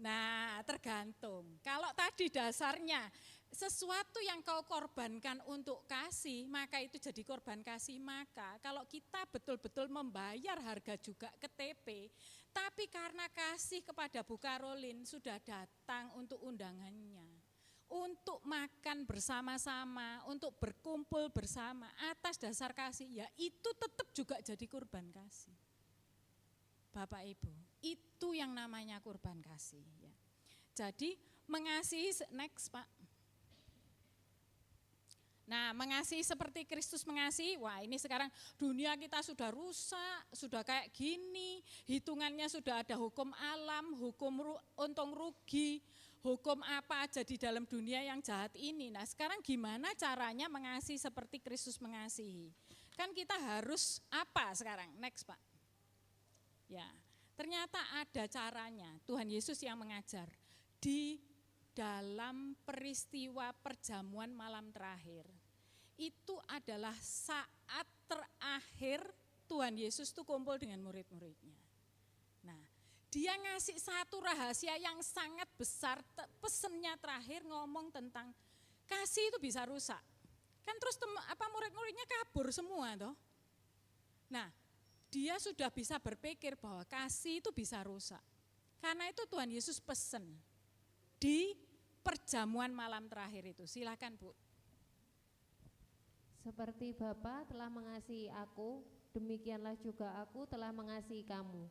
Nah, tergantung. Kalau tadi dasarnya sesuatu yang kau korbankan untuk kasih, maka itu jadi korban kasih. Maka kalau kita betul-betul membayar harga juga ke TP, tapi karena kasih kepada Bu Karolin sudah datang untuk undangannya, untuk makan bersama-sama, untuk berkumpul bersama atas dasar kasih, ya itu tetap juga jadi kurban kasih. Bapak Ibu, itu yang namanya kurban kasih. Ya. Jadi mengasihi, next Pak. Nah, mengasihi seperti Kristus mengasihi, wah ini sekarang dunia kita sudah rusak, sudah kayak gini, hitungannya sudah ada hukum alam, hukum untung rugi, hukum apa aja di dalam dunia yang jahat ini. Nah sekarang gimana caranya mengasihi seperti Kristus mengasihi? Kan kita harus apa sekarang? Next Pak. Ya, ternyata ada caranya, Tuhan Yesus yang mengajar. Di dalam peristiwa perjamuan malam terakhir, itu adalah saat terakhir Tuhan Yesus itu kumpul dengan murid-muridnya. Nah, dia ngasih satu rahasia yang sangat besar, pesennya terakhir ngomong tentang kasih itu bisa rusak. Kan terus murid-muridnya kabur semua toh. Nah, dia sudah bisa berpikir bahwa kasih itu bisa rusak. Karena itu Tuhan Yesus pesen, di perjamuan malam terakhir itu. Silakan Bu. Seperti Bapa telah mengasihi aku, demikianlah juga aku telah mengasihi kamu.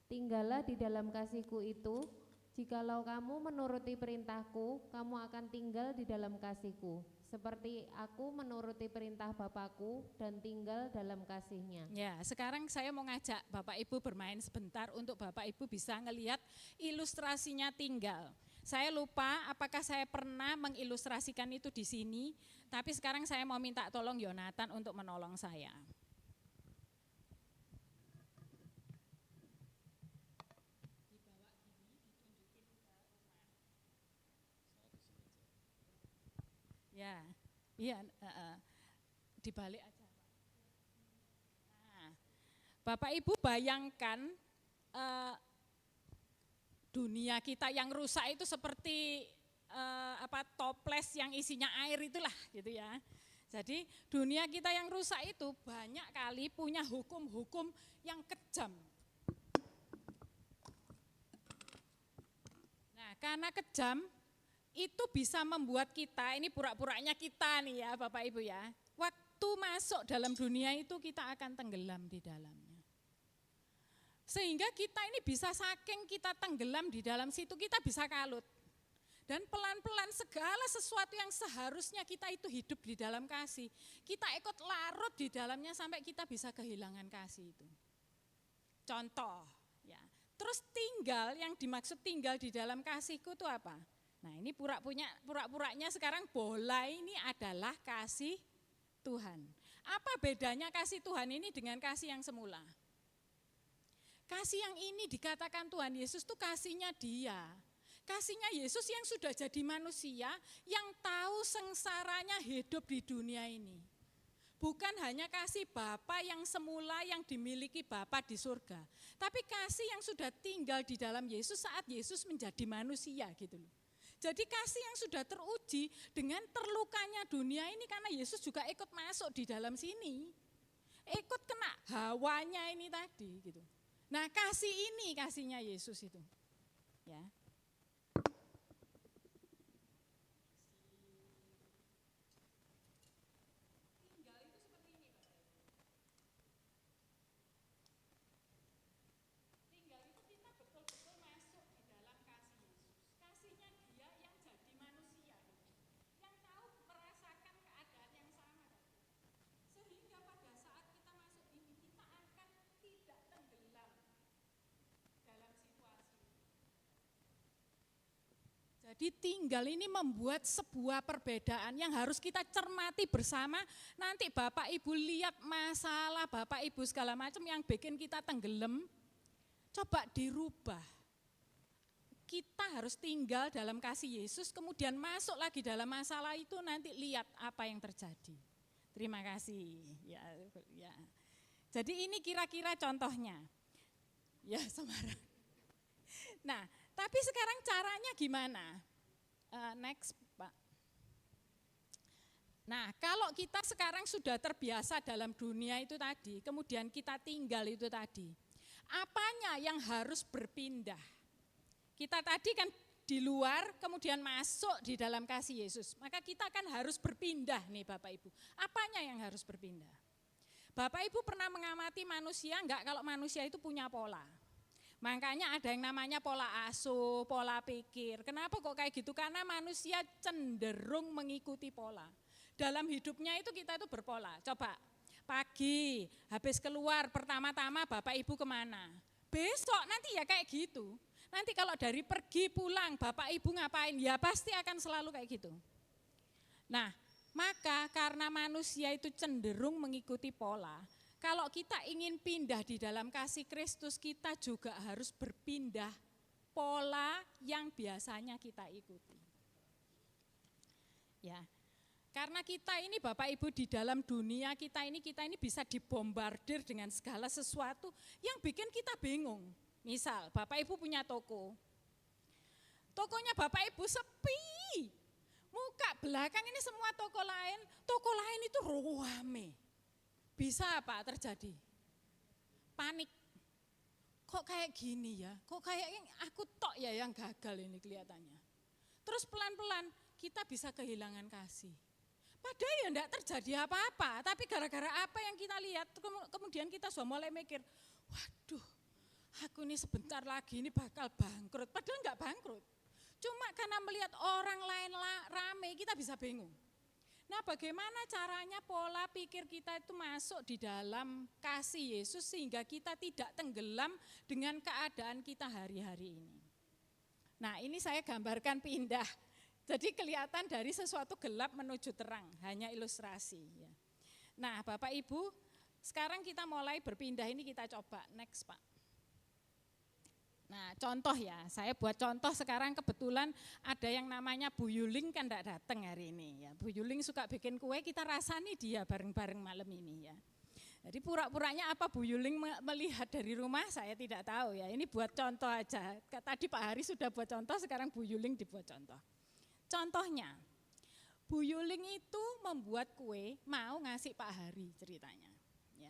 Tinggallah di dalam kasih-Ku itu. Jikalau kamu menuruti perintah-Ku, kamu akan tinggal di dalam kasih-Ku. Seperti aku menuruti perintah Bapa-Ku dan tinggal dalam kasih-Nya. Ya, sekarang saya mau ngajak Bapak Ibu bermain sebentar untuk Bapak Ibu bisa ngelihat ilustrasinya tinggal. Saya lupa apakah saya pernah mengilustrasikan itu di sini, tapi sekarang saya mau minta tolong Yonatan untuk menolong saya. Ya, iya, dibalik aja. Nah, Bapak Ibu bayangkan dunia kita yang rusak itu seperti toples yang isinya air itulah, gitu ya. Jadi dunia kita yang rusak itu banyak kali punya hukum-hukum yang kejam. Nah, karena kejam itu bisa membuat kita, ini pura-puranya kita nih ya Bapak Ibu ya, waktu masuk dalam dunia itu kita akan tenggelam di dalamnya. Sehingga kita ini bisa saking kita tenggelam di dalam situ, kita bisa kalut. Dan pelan-pelan segala sesuatu yang seharusnya kita itu hidup di dalam kasih, kita ikut larut di dalamnya sampai kita bisa kehilangan kasih itu. Contoh ya, terus tinggal, yang dimaksud tinggal di dalam kasih-Ku itu apa? Nah ini pura-puranya sekarang bola ini adalah kasih Tuhan. Apa bedanya kasih Tuhan ini dengan kasih yang semula? Kasih yang ini dikatakan Tuhan Yesus itu kasihnya Dia. Kasihnya Yesus yang sudah jadi manusia, yang tahu sengsaranya hidup di dunia ini. Bukan hanya kasih Bapa yang semula yang dimiliki Bapa di surga, tapi kasih yang sudah tinggal di dalam Yesus saat Yesus menjadi manusia gitu loh. Jadi kasih yang sudah teruji dengan terlukanya dunia ini karena Yesus juga ikut masuk di dalam sini. Ikut kena hawanya ini tadi gitu. Nah, kasih ini kasihnya Yesus itu. Ya. Jadi tinggal ini membuat sebuah perbedaan yang harus kita cermati bersama. Nanti Bapak Ibu lihat masalah Bapak Ibu segala macam yang bikin kita tenggelam, coba dirubah. Kita harus tinggal dalam kasih Yesus, kemudian masuk lagi dalam masalah itu, nanti lihat apa yang terjadi. Terima kasih. Ya. Jadi ini kira-kira contohnya. Ya, Semarang. Nah, tapi sekarang caranya gimana? Next, Pak. Nah, kalau kita sekarang sudah terbiasa dalam dunia itu tadi, kemudian kita tinggal itu tadi, apanya yang harus berpindah? Kita tadi kan di luar, kemudian masuk di dalam kasih Yesus. Maka kita kan harus berpindah nih Bapak Ibu. Apanya yang harus berpindah? Bapak Ibu pernah mengamati manusia enggak kalau manusia itu punya pola? Makanya ada yang namanya pola asuh, pola pikir. Kenapa kok kayak gitu? Karena manusia cenderung mengikuti pola. Dalam hidupnya itu kita itu berpola. Coba pagi habis keluar pertama-tama Bapak Ibu kemana? Besok nanti ya kayak gitu. Nanti kalau dari pergi pulang Bapak Ibu ngapain? Ya pasti akan selalu kayak gitu. Nah, maka karena manusia itu cenderung mengikuti pola, kalau kita ingin pindah di dalam kasih Kristus, kita juga harus berpindah pola yang biasanya kita ikuti. Ya, karena kita ini Bapak Ibu di dalam dunia kita ini bisa dibombardir dengan segala sesuatu yang bikin kita bingung. Misal Bapak Ibu punya toko, tokonya Bapak Ibu sepi, muka belakang ini semua toko lain itu rame. Bisa apa terjadi? Panik. Kok kayak gini ya? Kok kayak aku tok ya yang gagal ini kelihatannya. Terus pelan-pelan kita bisa kehilangan kasih. Padahal ya enggak terjadi apa-apa, tapi gara-gara apa yang kita lihat, kemudian kita sudah mulai mikir, waduh, aku ini sebentar lagi ini bakal bangkrut. Padahal enggak bangkrut, cuma karena melihat orang lain rame kita bisa bingung. Nah, bagaimana caranya pola pikir kita itu masuk di dalam kasih Yesus sehingga kita tidak tenggelam dengan keadaan kita hari-hari ini. Nah, ini saya gambarkan pindah. Jadi kelihatan dari sesuatu gelap menuju terang, hanya ilustrasi. Ya. Nah, Bapak Ibu, sekarang kita mulai berpindah, ini kita coba, next Pak. Nah, contoh ya, saya buat contoh sekarang kebetulan ada yang namanya Bu Yuling kan enggak datang hari ini. Ya. Bu Yuling suka bikin kue, kita rasani dia bareng-bareng malam ini ya. Jadi pura-puranya apa Bu Yuling melihat dari rumah saya tidak tahu ya, ini buat contoh aja. Tadi Pak Hari sudah buat contoh, sekarang Bu Yuling dibuat contoh. Contohnya, Bu Yuling itu membuat kue mau ngasih Pak Hari ceritanya. Ya.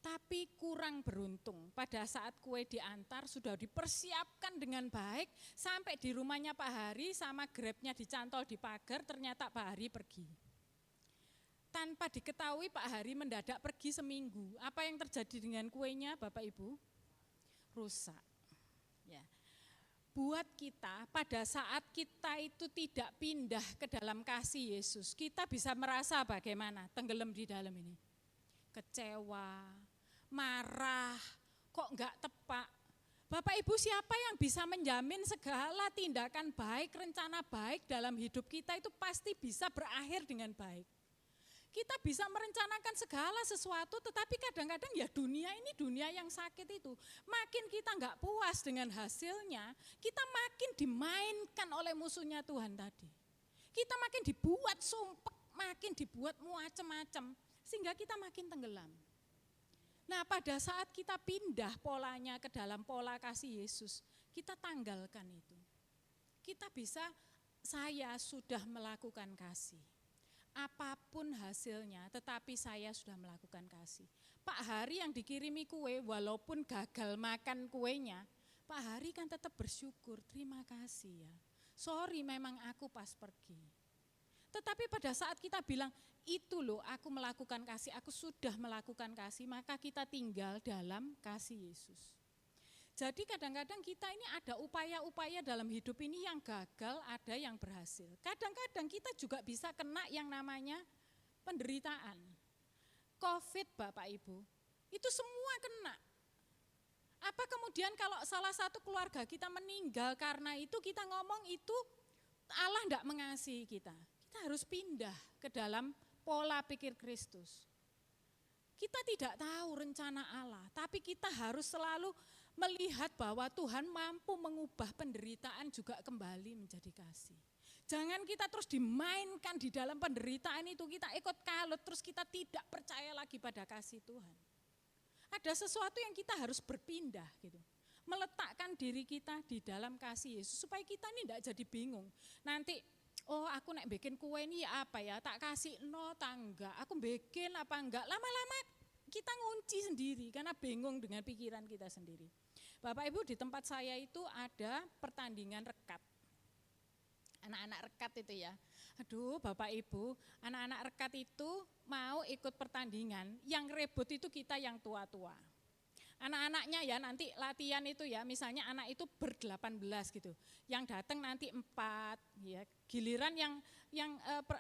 Tapi kurang beruntung, pada saat kue diantar sudah dipersiapkan dengan baik, sampai di rumahnya Pak Hari sama grabnya dicantol di pagar, ternyata Pak Hari pergi. Tanpa diketahui Pak Hari mendadak pergi seminggu. Apa yang terjadi dengan kuenya Bapak Ibu? Rusak. Ya. Buat kita pada saat kita itu tidak pindah ke dalam kasih Yesus, kita bisa merasa bagaimana tenggelam di dalam ini. Kecewa, marah, kok enggak tepat. Bapak Ibu, siapa yang bisa menjamin segala tindakan baik, rencana baik dalam hidup kita itu pasti bisa berakhir dengan baik. Kita bisa merencanakan segala sesuatu, tetapi kadang-kadang ya dunia ini dunia yang sakit itu. Makin kita enggak puas dengan hasilnya, kita makin dimainkan oleh musuhnya Tuhan tadi. Kita makin dibuat sumpek, makin dibuat macam-macam, sehingga kita makin tenggelam. Nah, pada saat kita pindah polanya ke dalam pola kasih Yesus, kita tanggalkan itu. Kita bisa, saya sudah melakukan kasih. Apapun hasilnya, tetapi saya sudah melakukan kasih. Pak Hari yang dikirimi kue, walaupun gagal makan kuenya, Pak Hari kan tetap bersyukur, terima kasih ya. Sorry memang aku pas pergi. Tetapi pada saat kita bilang, itu loh aku melakukan kasih, aku sudah melakukan kasih, maka kita tinggal dalam kasih Yesus. Jadi kadang-kadang kita ini ada upaya-upaya dalam hidup ini yang gagal, ada yang berhasil. Kadang-kadang kita juga bisa kena yang namanya penderitaan. COVID Bapak Ibu, itu semua kena. Apa kemudian kalau salah satu keluarga kita meninggal karena itu kita ngomong itu Allah tidak mengasihi kita. Kita harus pindah ke dalam pola pikir Kristus. Kita tidak tahu rencana Allah, tapi kita harus selalu melihat bahwa Tuhan mampu mengubah penderitaan juga kembali menjadi kasih. Jangan kita terus dimainkan di dalam penderitaan itu, kita ikut kalut, terus kita tidak percaya lagi pada kasih Tuhan. Ada sesuatu yang kita harus berpindah gitu. Meletakkan diri kita di dalam kasih Yesus, supaya kita ini tidak jadi bingung. Nanti, oh aku nek bikin kue ini apa ya, tak kasih no tangga, aku bikin apa enggak, lama-lama kita ngunci sendiri karena bingung dengan pikiran kita sendiri. Bapak Ibu, di tempat saya itu ada pertandingan rekat. Anak-anak rekat itu ya. Aduh Bapak Ibu, anak-anak rekat itu mau ikut pertandingan, yang rebut itu kita yang tua-tua. Anak-anaknya ya nanti latihan itu ya, misalnya anak itu ber-18 gitu. Yang datang nanti 4 ya. Giliran yang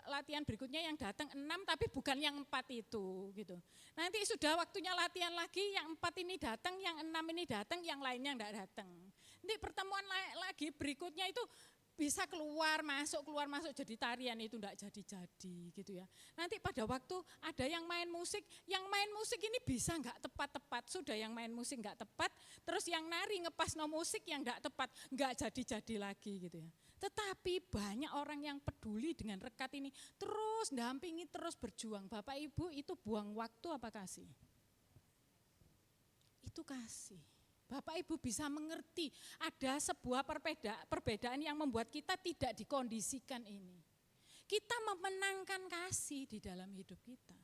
latihan berikutnya yang datang 6 tapi bukan yang 4 itu gitu. Nanti sudah waktunya latihan lagi, yang 4 ini datang, yang 6 ini datang, yang lainnya enggak datang. Nanti pertemuan lagi berikutnya itu bisa keluar masuk jadi tarian itu enggak jadi-jadi gitu ya. Nanti pada waktu ada yang main musik ini bisa enggak tepat-tepat, sudah yang main musik enggak tepat, terus yang nari ngepas no musik yang enggak tepat, enggak jadi-jadi lagi gitu ya. Tetapi banyak orang yang peduli dengan rekat ini, terus dampingi, terus berjuang. Bapak Ibu, itu buang waktu apa kasih? Itu kasih. Bapak Ibu bisa mengerti ada sebuah perbedaan yang membuat kita tidak dikondisikan ini. Kita memenangkan kasih di dalam hidup kita.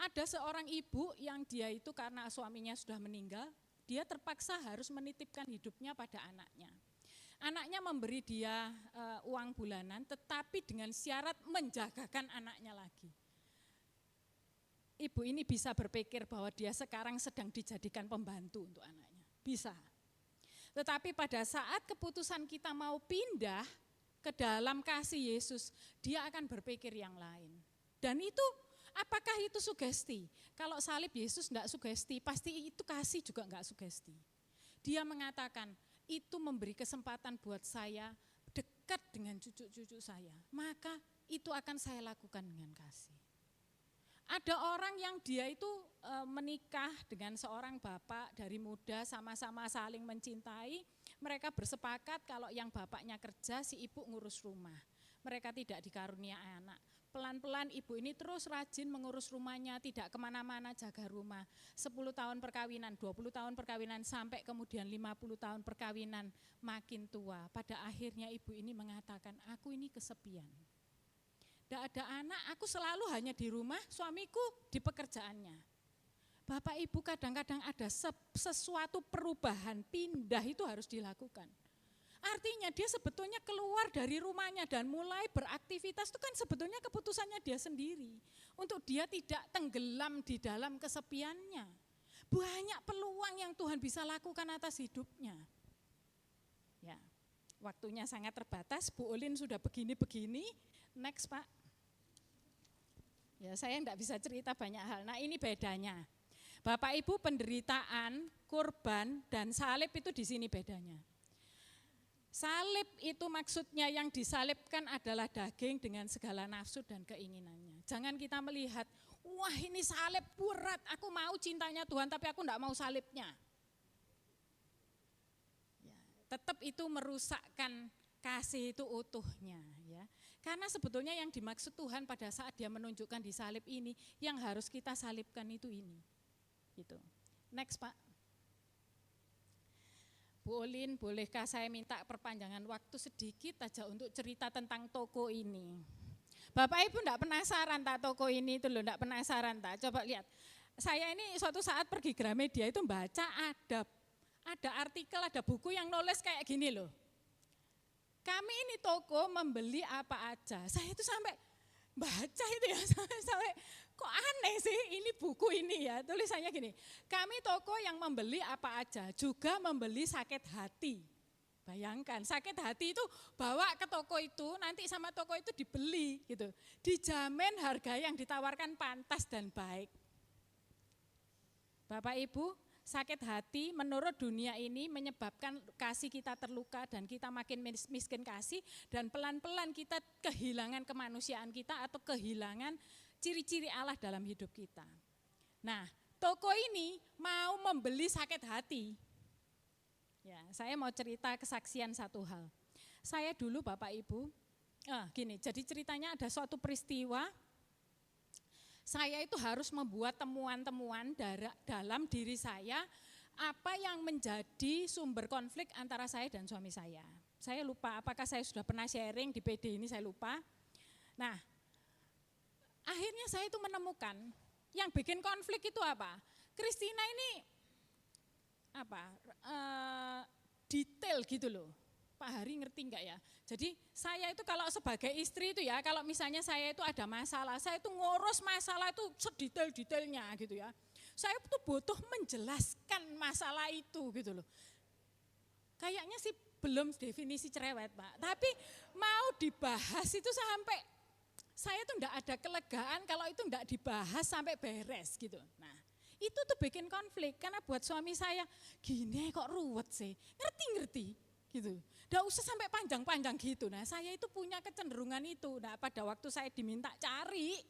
Ada seorang ibu yang dia itu karena suaminya sudah meninggal, dia terpaksa harus menitipkan hidupnya pada anaknya. Anaknya memberi dia uang bulanan, tetapi dengan syarat menjagakan anaknya lagi. Ibu ini bisa berpikir bahwa dia sekarang sedang dijadikan pembantu untuk anaknya. Bisa. Tetapi pada saat keputusan kita mau pindah ke dalam kasih Yesus, dia akan berpikir yang lain. Dan itu, apakah itu sugesti? Kalau salib Yesus enggak sugesti, pasti itu kasih juga enggak sugesti. Dia mengatakan, itu memberi kesempatan buat saya dekat dengan cucu-cucu saya. Maka itu akan saya lakukan dengan kasih. Ada orang yang dia itu menikah dengan seorang bapak dari muda, sama-sama saling mencintai. Mereka bersepakat kalau yang bapaknya kerja, si ibu ngurus rumah. Mereka tidak dikarunia anak. Pelan-pelan ibu ini terus rajin mengurus rumahnya, tidak kemana-mana, jaga rumah. 10 tahun perkawinan, 20 tahun perkawinan, sampai kemudian 50 tahun perkawinan, makin tua. Pada akhirnya ibu ini mengatakan, aku ini kesepian. Tidak ada anak, aku selalu hanya di rumah, suamiku di pekerjaannya. Bapak ibu kadang-kadang ada sesuatu perubahan, pindah itu harus dilakukan. Artinya dia sebetulnya keluar dari rumahnya dan mulai beraktivitas itu kan sebetulnya keputusannya dia sendiri. Untuk dia tidak tenggelam di dalam kesepiannya. Banyak peluang yang Tuhan bisa lakukan atas hidupnya. Ya, waktunya sangat terbatas, Bu Ulin sudah begini-begini, next Pak. Ya saya enggak bisa cerita banyak hal, nah ini bedanya. Bapak Ibu penderitaan, kurban, dan salib itu di sini bedanya. Salib itu maksudnya yang disalibkan adalah daging dengan segala nafsu dan keinginannya. Jangan kita melihat, wah ini salib berat, aku mau cintanya Tuhan tapi aku enggak mau salibnya. Ya, tetap itu merusakkan kasih itu utuhnya. Ya. Karena sebetulnya yang dimaksud Tuhan pada saat dia menunjukkan di salib ini, yang harus kita salibkan itu ini. Gitu. Next Pak. Bu Olin, bolehkah saya minta perpanjangan waktu sedikit aja untuk cerita tentang toko ini. Bapak Ibu enggak penasaran tak toko ini itu loh, enggak penasaran tak? Coba lihat. Saya ini suatu saat pergi Gramedia itu membaca ada artikel, ada buku yang nulis kayak gini loh. Kami ini toko membeli apa aja. Saya itu sampai baca itu ya, sampai kok aneh sih ini buku ini ya. Tulisannya gini, kami toko yang membeli apa aja, juga membeli sakit hati. Bayangkan, sakit hati itu bawa ke toko itu, nanti sama toko itu dibeli gitu. Dijamin harga yang ditawarkan pantas dan baik. Bapak Ibu, sakit hati menurut dunia ini menyebabkan kasih kita terluka dan kita makin miskin kasih dan pelan-pelan kita kehilangan kemanusiaan kita atau kehilangan ciri-ciri Allah dalam hidup kita. Nah, toko ini mau membeli sakit hati. Ya, saya mau cerita kesaksian satu hal. Saya dulu Bapak Ibu, gini, jadi ceritanya ada suatu peristiwa. Saya itu harus membuat temuan-temuan dalam diri saya apa yang menjadi sumber konflik antara saya dan suami saya. Saya lupa apakah saya sudah pernah sharing di PD ini, saya lupa. Nah, akhirnya saya itu menemukan yang bikin konflik itu apa? Christina ini apa? Detail gitu loh. Pak Hari ngerti enggak ya? Jadi saya itu kalau sebagai istri itu ya, kalau misalnya saya itu ada masalah, saya itu ngurus masalah itu sedetail-detailnya gitu ya. Saya itu butuh menjelaskan masalah itu gitu loh. Kayaknya sih belum definisi cerewet Pak, tapi mau dibahas itu sampai, saya tuh enggak ada kelegaan kalau itu enggak dibahas sampai beres gitu. Nah itu tuh bikin konflik, karena buat suami saya, gini kok ruwet sih, ngerti-ngerti gitu. Nggak usah sampai panjang-panjang gitu. Nah saya itu punya kecenderungan itu. Nah pada waktu saya diminta cari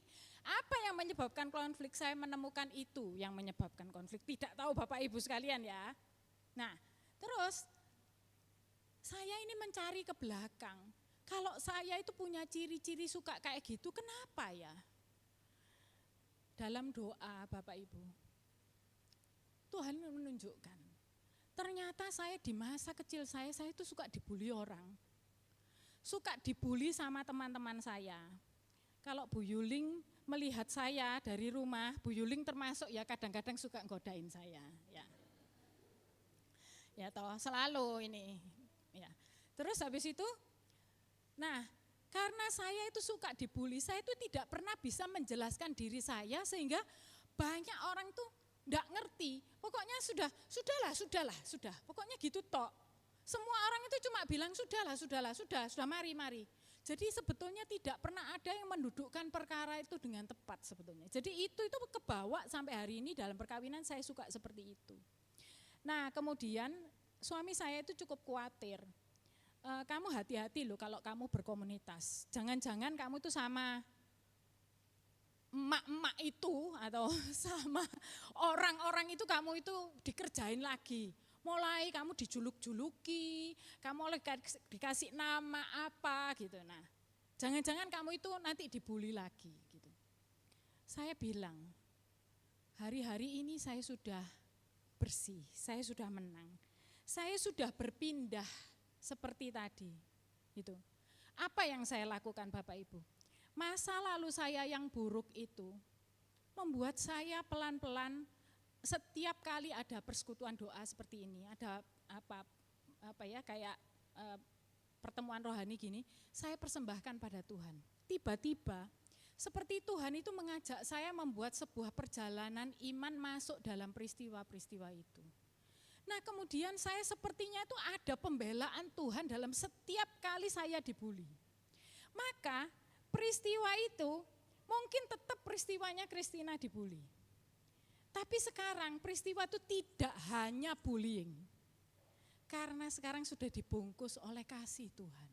apa yang menyebabkan konflik, saya menemukan itu yang menyebabkan konflik. Tidak tahu Bapak Ibu sekalian ya. Nah terus saya ini mencari ke belakang. Kalau saya itu punya ciri-ciri suka kayak gitu, kenapa ya? Dalam doa Bapak Ibu, Tuhan menunjukkan. Ternyata saya di masa kecil saya itu suka dibully orang. Suka dibully sama teman-teman saya. Kalau Bu Yuling melihat saya dari rumah, Bu Yuling termasuk ya kadang-kadang suka godain saya. Ya toh selalu ini. Ya. Terus habis itu, nah karena saya itu suka dibully, saya itu tidak pernah bisa menjelaskan diri saya sehingga banyak orang tuh enggak ngerti. Pokoknya sudah, pokoknya gitu tok. Semua orang itu cuma bilang sudah, mari. Jadi sebetulnya tidak pernah ada yang mendudukkan perkara itu dengan tepat sebetulnya. Jadi itu kebawa sampai hari ini dalam perkawinan saya suka seperti itu. Nah kemudian suami saya itu cukup khawatir. Kamu hati-hati loh kalau kamu berkomunitas. Jangan-jangan kamu itu sama emak-emak itu atau sama orang-orang itu kamu itu dikerjain lagi. Mulai kamu dijuluk-juluki, kamu oleh dikasih nama apa gitu. Nah, jangan-jangan kamu itu nanti dibully lagi gitu. Saya bilang, hari-hari ini saya sudah bersih, saya sudah menang. Saya sudah berpindah seperti tadi gitu. Apa yang saya lakukan Bapak Ibu? Masa lalu saya yang buruk itu membuat saya pelan-pelan setiap kali ada persekutuan doa seperti ini, ada kayak pertemuan rohani gini, saya persembahkan pada Tuhan. Tiba-tiba seperti Tuhan itu mengajak saya membuat sebuah perjalanan iman masuk dalam peristiwa-peristiwa itu. Nah kemudian saya sepertinya itu ada pembelaan Tuhan dalam setiap kali saya dibully. Maka peristiwa itu mungkin tetap peristiwanya Christina dibully. Tapi sekarang peristiwa itu tidak hanya bullying. Karena sekarang sudah dibungkus oleh kasih Tuhan.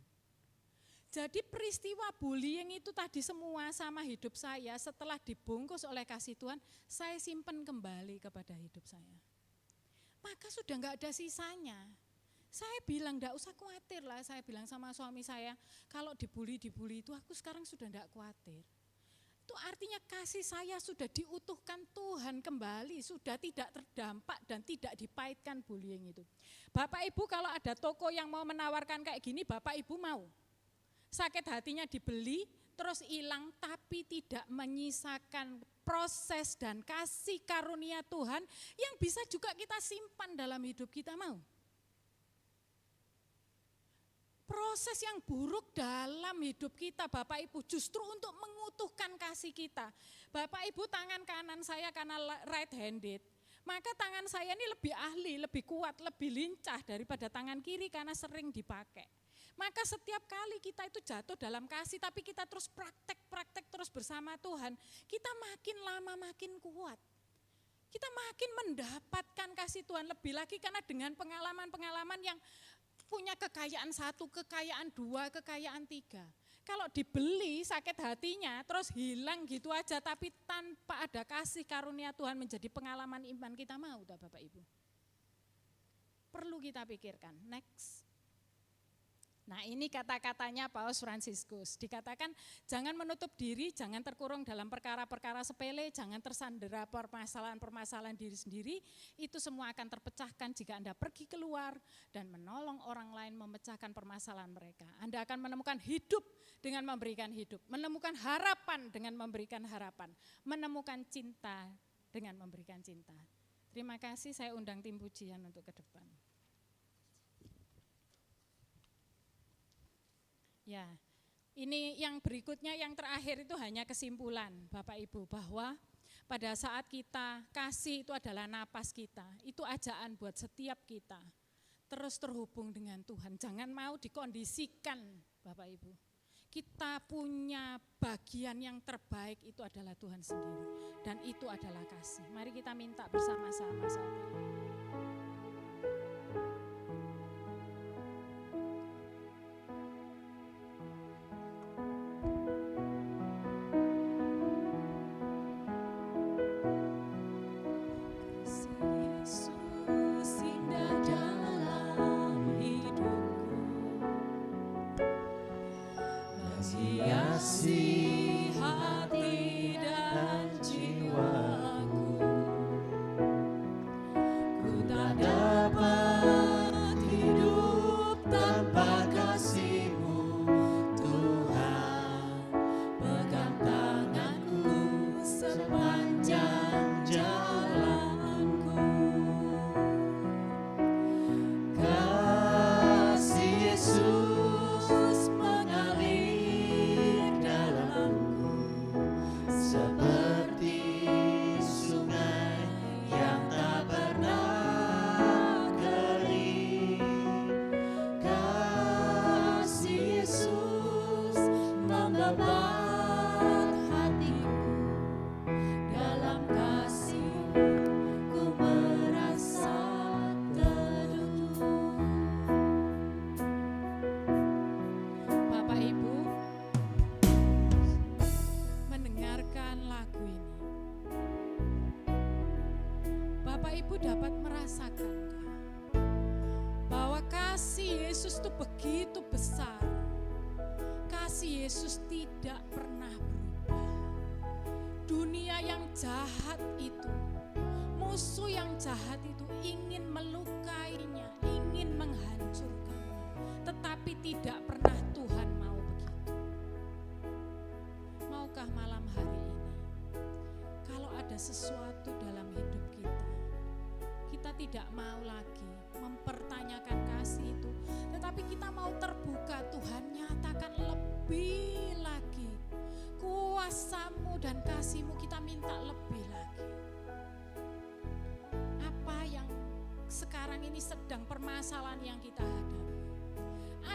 Jadi peristiwa bullying itu tadi semua sama hidup saya setelah dibungkus oleh kasih Tuhan, saya simpan kembali kepada hidup saya. Maka sudah enggak ada sisanya. Saya bilang enggak usah khawatir lah, saya bilang sama suami saya, kalau dibully itu aku sekarang sudah enggak khawatir. Itu artinya kasih saya sudah diutuhkan Tuhan kembali, sudah tidak terdampak dan tidak dipahitkan bullying itu. Bapak Ibu kalau ada toko yang mau menawarkan kayak gini, Bapak Ibu mau? Sakit hatinya dibeli, terus hilang tapi tidak menyisakan proses dan kasih karunia Tuhan yang bisa juga kita simpan dalam hidup kita, mau? Proses yang buruk dalam hidup kita Bapak Ibu justru untuk mengutuhkan kasih kita. Bapak Ibu tangan kanan saya karena right handed, maka tangan saya ini lebih ahli, lebih kuat, lebih lincah daripada tangan kiri karena sering dipakai. Maka setiap kali kita itu jatuh dalam kasih tapi kita terus praktek terus bersama Tuhan, kita makin lama makin kuat. Kita makin mendapatkan kasih Tuhan lebih lagi karena dengan pengalaman-pengalaman yang punya kekayaan 1, kekayaan 2, kekayaan 3. Kalau dibeli sakit hatinya terus hilang gitu aja tapi tanpa ada kasih karunia Tuhan menjadi pengalaman iman kita, mau tak Bapak Ibu? Perlu kita pikirkan. Next. Nah ini kata-katanya Paus Fransiskus, dikatakan jangan menutup diri, jangan terkurung dalam perkara-perkara sepele, jangan tersandera permasalahan-permasalahan diri sendiri, itu semua akan terpecahkan jika Anda pergi keluar dan menolong orang lain memecahkan permasalahan mereka. Anda akan menemukan hidup dengan memberikan hidup, menemukan harapan dengan memberikan harapan, menemukan cinta dengan memberikan cinta. Terima kasih, saya undang tim pujian untuk ke depan. Ya, ini yang berikutnya yang terakhir itu hanya kesimpulan Bapak Ibu bahwa pada saat kita kasih itu adalah napas kita, itu ajaan buat setiap kita terus terhubung dengan Tuhan. Jangan mau dikondisikan Bapak Ibu. Kita punya bagian yang terbaik itu adalah Tuhan sendiri dan itu adalah kasih. Mari kita minta bersama-sama saat ini. Hati dan jiwaku, ku Bapak Ibu dapat merasakan bahwa kasih Yesus itu begitu besar. Kasih Yesus tidak pernah berubah. Dunia yang jahat itu, musuh yang jahat itu ingin melukainya, ingin menghancurkannya, tetapi tidak pernah Tuhan mau begitu. Maukah malam hari ini, kalau ada sesuatu dalam hidup kita tidak mau lagi mempertanyakan kasih itu, tetapi kita mau terbuka. Tuhan, nyatakan lebih lagi kuasa-Mu dan kasih-Mu, kita minta lebih lagi. Apa yang sekarang ini sedang permasalahan yang kita hadapi,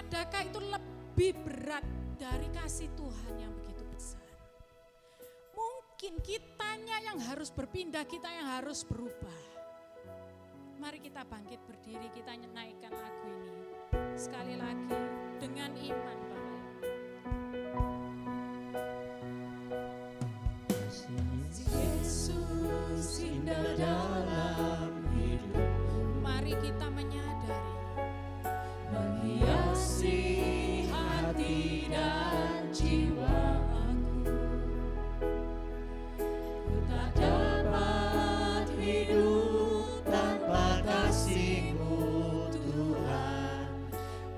adakah itu lebih berat dari kasih Tuhan yang begitu besar? Mungkin kitanya yang harus berpindah, kita yang harus berubah. Mari kita bangkit berdiri, kita naikkan lagu ini sekali lagi dengan iman, Bapak Ibu. Yesus indah dalam hidup, mari kita menyadari, menghiasi hati dan jiwa aku. Ku tak dapat hidup tanpa kasih-Mu, Tuhan.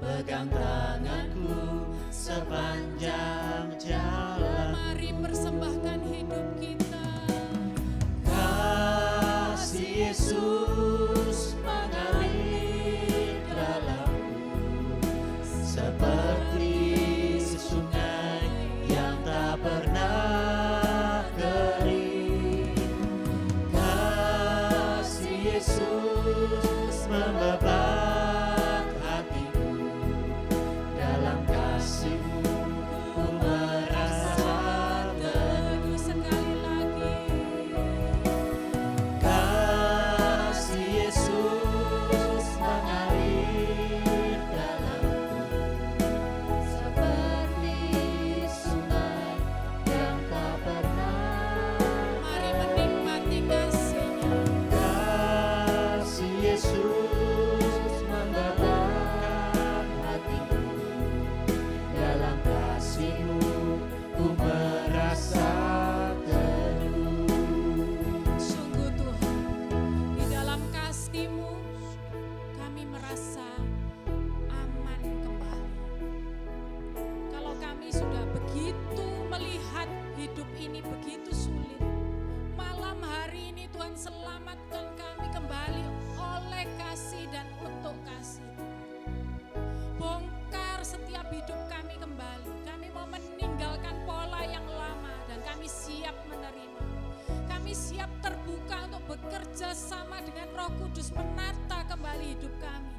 Pegang tanganku sepanjang jalan. Mari persembahkan hidup kita. Kasih Yesus mengalir dalamku seperti sungai yang tak pernah kering. Kasih Yesus membebak hatiku, dalam kasih-Mu ku merasa teduh. Sekali lagi, kasih Yesus mengalir dalamku seperti sungai yang tak pernah. Mari menikmati kasih-Nya. Kasih Yesus membebak hatiku, dalam kasih-Mu ku merasa teduh. Sungguh Tuhan, di dalam kasih-Mu kami merasa aman kembali. Kalau kami sudah begitu melihat hidup ini begitu sulit, malam hari ini Tuhan selamatkan kami kembali oleh kasih dan untuk kasih. Bongkar setiap hidup kami kembali. Kami mau meninggalkan pola yang lama dan kami siap menerima. Kami siap terbuka untuk bekerja sama dengan Roh Kudus menata kembali hidup kami.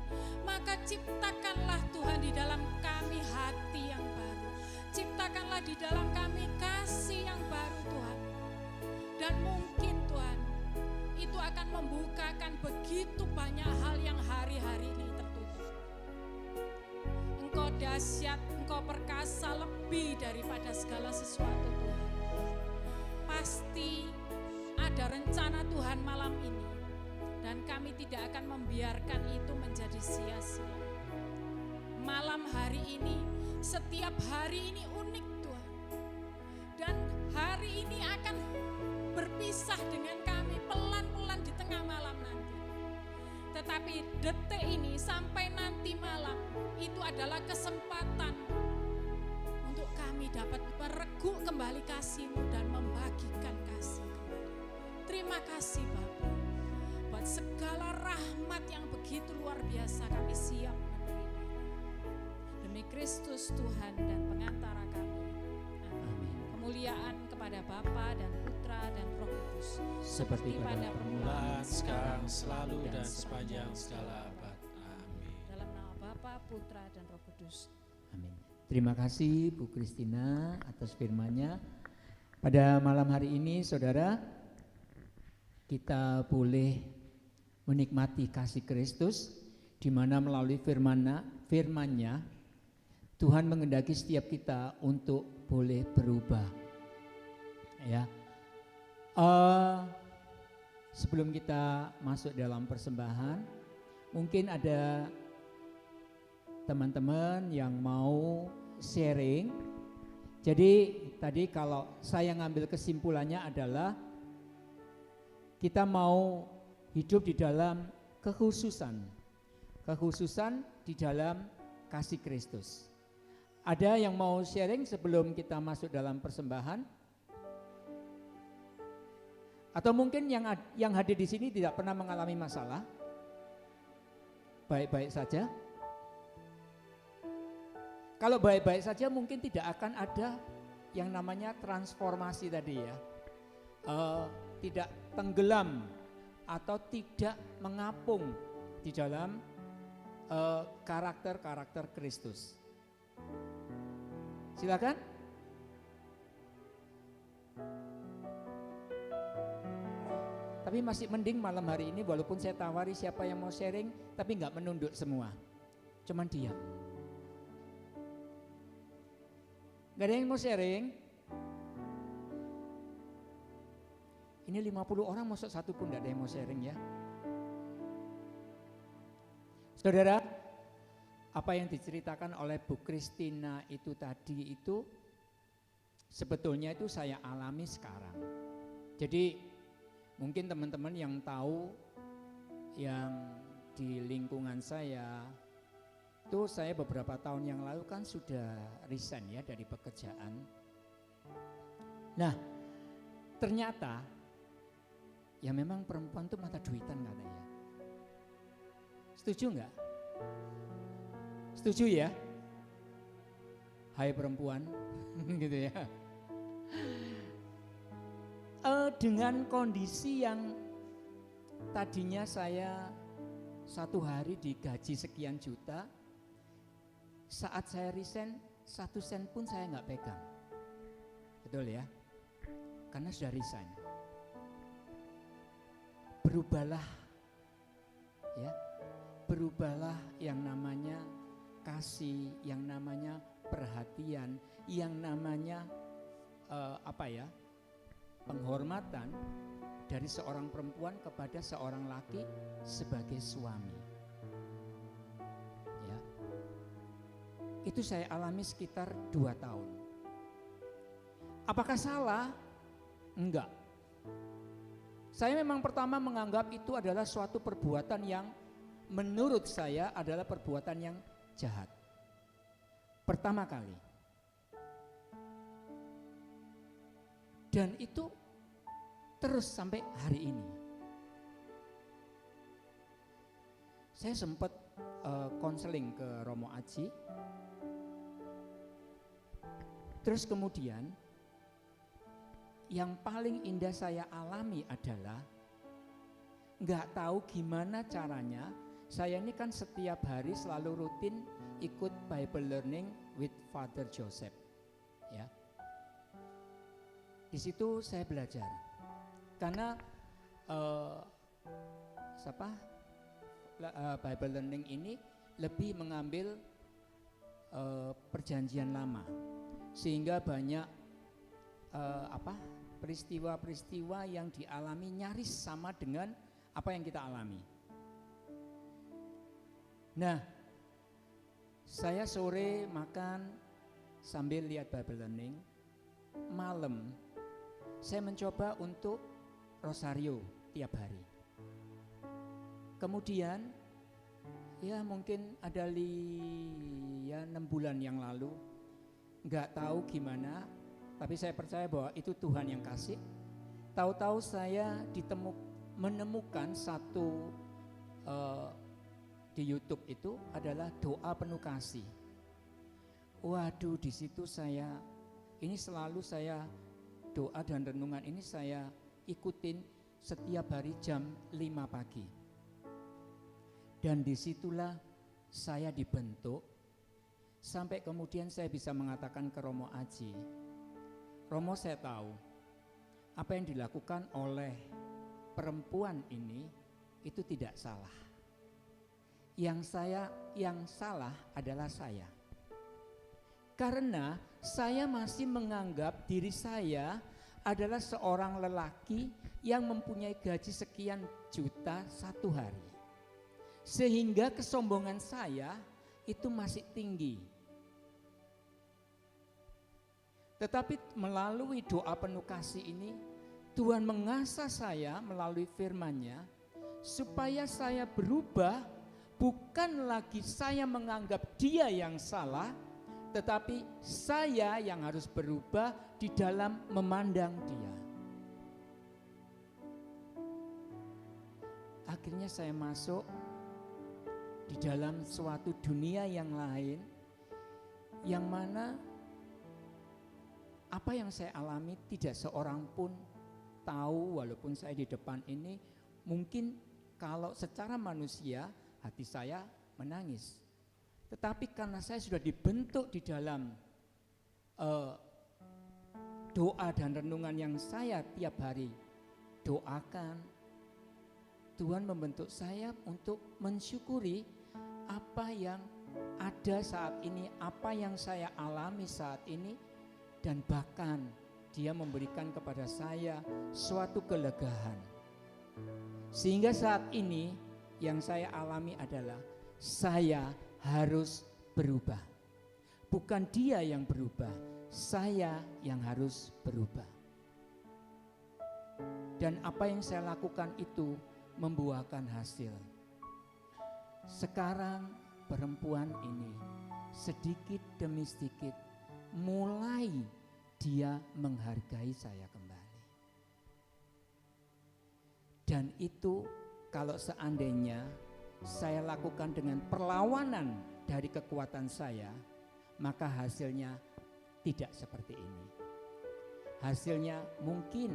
Maka ciptakanlah Tuhan di dalam kami hati yang baru. Ciptakanlah di dalam kami kasih yang baru Tuhan. Dan mungkin Tuhan, itu akan membukakan begitu banyak hal yang hari-hari ini tertutup. Engkau dahsyat, Engkau perkasa lebih daripada segala sesuatu Tuhan. Pasti ada rencana Tuhan malam ini, dan kami tidak akan membiarkan itu menjadi sia-sia. Malam hari ini, setiap hari ini unik Tuhan. Dan hari ini akan berpisah dengan kami pelan-pelan di tengah malam nanti. Tetapi detik ini sampai nanti malam, itu adalah kesempatan untuk kami dapat mereguk kembali kasih-Mu dan membagikan kasih kembali. Terima kasih Bapa, buat segala rahmat yang begitu luar biasa kami siap menerima. Demi Kristus Tuhan dan pengantara kami. Amin. Kemuliaan kepada Bapa dan Putra dan Roh Kudus, seperti pada permulaan, sekarang, selalu, dan sepanjang segala abad. Amin. Dalam nama Bapa, Putra dan Roh Kudus. Amin. Terima kasih Bu Kristina atas firman-Nya. Pada malam hari ini saudara, kita boleh menikmati kasih Kristus, di mana melalui firman-Nya Tuhan menghendaki setiap kita untuk boleh berubah. Ya, sebelum kita masuk dalam persembahan, mungkin ada teman-teman yang mau sharing. Jadi tadi kalau saya ngambil kesimpulannya adalah kita mau hidup di dalam kekhususan di dalam kasih Kristus. Ada yang mau sharing sebelum kita masuk dalam persembahan? Atau mungkin yang hadir di sini tidak pernah mengalami masalah, baik-baik saja. Kalau baik-baik saja mungkin tidak akan ada yang namanya transformasi tadi ya, tidak tenggelam atau tidak mengapung di dalam karakter Kristus. Silakan. Tapi masih mending malam hari ini walaupun saya tawari siapa yang mau sharing, tapi nggak menunduk semua, cuman diam. Gak ada yang mau sharing? Ini 50 orang, masuk satu pun gak ada yang mau sharing ya. Saudara, apa yang diceritakan oleh Bu Kristina itu tadi itu sebetulnya itu saya alami sekarang. Jadi mungkin teman-teman yang tahu, yang di lingkungan saya, itu saya beberapa tahun yang lalu kan sudah resign ya dari pekerjaan. Nah, ternyata ya memang perempuan itu mata duitan katanya. Setuju nggak? Setuju ya? Hai perempuan, gitu ya. Dengan kondisi yang tadinya saya satu hari digaji sekian juta, saat saya resign 1 sen pun saya nggak pegang, betul ya? Karena sudah resign. Berubahlah, ya, berubahlah yang namanya kasih, yang namanya perhatian, yang namanya penghormatan dari seorang perempuan kepada seorang laki sebagai suami. Ya. Itu saya alami sekitar 2 tahun. Apakah salah? Enggak. Saya memang pertama menganggap itu adalah suatu perbuatan yang menurut saya adalah perbuatan yang jahat. Pertama kali. Dan itu terus sampai hari ini. Saya sempat konseling ke Romo Aji. Terus kemudian yang paling indah saya alami adalah nggak tahu gimana caranya. Saya ini kan setiap hari selalu rutin ikut Bible Learning with Father Joseph, ya. Di situ saya belajar, karena Bible Learning ini lebih mengambil perjanjian lama, sehingga banyak peristiwa-peristiwa yang dialami nyaris sama dengan apa yang kita alami. Nah, saya sore makan sambil lihat Bible Learning, malam saya mencoba untuk rosario tiap hari. Kemudian ya mungkin ada 6 bulan yang lalu, nggak tahu gimana, tapi saya percaya bahwa itu Tuhan yang kasih. Tahu-tahu saya menemukan satu di YouTube itu adalah doa penuh kasih. Waduh, di situ ini selalu saya doa dan renungan ini saya ikutin setiap hari jam 5 pagi. Dan disitulah saya dibentuk sampai kemudian saya bisa mengatakan ke Romo Aji, Romo, saya tahu apa yang dilakukan oleh perempuan ini itu tidak salah. Yang salah adalah saya. Karena saya masih menganggap diri saya adalah seorang lelaki yang mempunyai gaji sekian juta satu hari. Sehingga kesombongan saya itu masih tinggi. Tetapi melalui doa penuh kasih ini, Tuhan mengasah saya melalui firman-Nya supaya saya berubah, bukan lagi saya menganggap dia yang salah, tetapi saya yang harus berubah di dalam memandang dia. Akhirnya saya masuk di dalam suatu dunia yang lain, yang mana apa yang saya alami tidak seorang pun tahu, walaupun saya di depan ini. Mungkin kalau secara manusia hati saya menangis, tetapi karena saya sudah dibentuk di dalam doa dan renungan yang saya tiap hari doakan, Tuhan membentuk saya untuk mensyukuri apa yang ada saat ini, apa yang saya alami saat ini, dan bahkan dia memberikan kepada saya suatu kelegaan. Sehingga saat ini yang saya alami adalah saya harus berubah. Bukan dia yang berubah, saya yang harus berubah. Dan apa yang saya lakukan itu membuahkan hasil. Sekarang perempuan ini sedikit demi sedikit mulai dia menghargai saya kembali. Dan itu kalau seandainya saya lakukan dengan perlawanan dari kekuatan saya, maka hasilnya tidak seperti ini. Hasilnya mungkin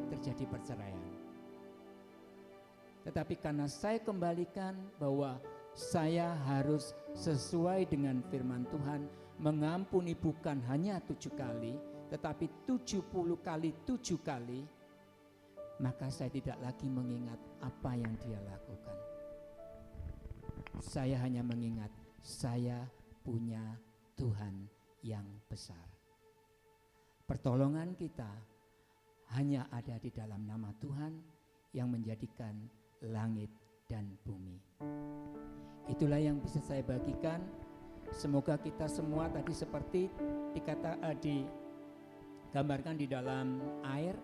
terjadi perceraian. Tetapi karena saya kembalikan bahwa saya harus sesuai dengan firman Tuhan, mengampuni bukan hanya 7 kali, tetapi 70 kali 7 kali, maka saya tidak lagi mengingat apa yang dia lakukan. Saya hanya mengingat saya punya Tuhan yang besar. Pertolongan kita hanya ada di dalam nama Tuhan yang menjadikan langit dan bumi. Itulah yang bisa saya bagikan. Semoga kita semua tadi seperti digambarkan di dalam air,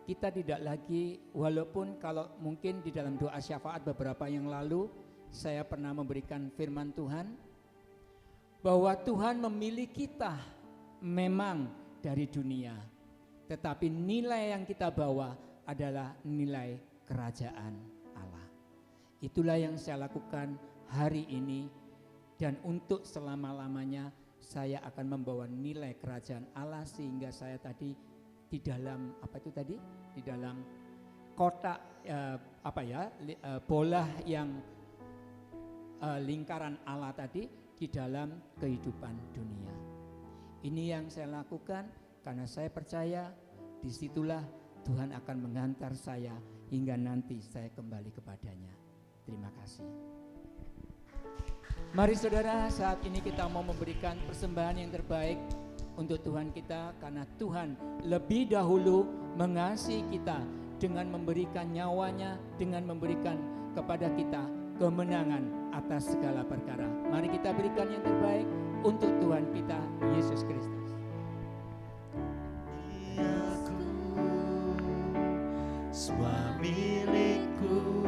kita tidak lagi, walaupun kalau mungkin di dalam doa syafaat beberapa yang lalu saya pernah memberikan firman Tuhan bahwa Tuhan memilih kita memang dari dunia, tetapi nilai yang kita bawa adalah nilai kerajaan Allah. Itulah yang saya lakukan hari ini, dan untuk selama-lamanya saya akan membawa nilai kerajaan Allah, sehingga saya tadi di dalam di dalam kotak bola yang lingkaran Allah tadi di dalam kehidupan dunia. Ini yang saya lakukan karena saya percaya disitulah Tuhan akan mengantar saya hingga nanti saya kembali kepadanya. Terima kasih. Mari saudara, saat ini kita mau memberikan persembahan yang terbaik untuk Tuhan kita, karena Tuhan lebih dahulu mengasihi kita dengan memberikan nyawanya, dengan memberikan kepada kita kemenangan atas segala perkara. Mari kita berikan yang terbaik untuk Tuhan kita Yesus Kristus. Aku semua milikku,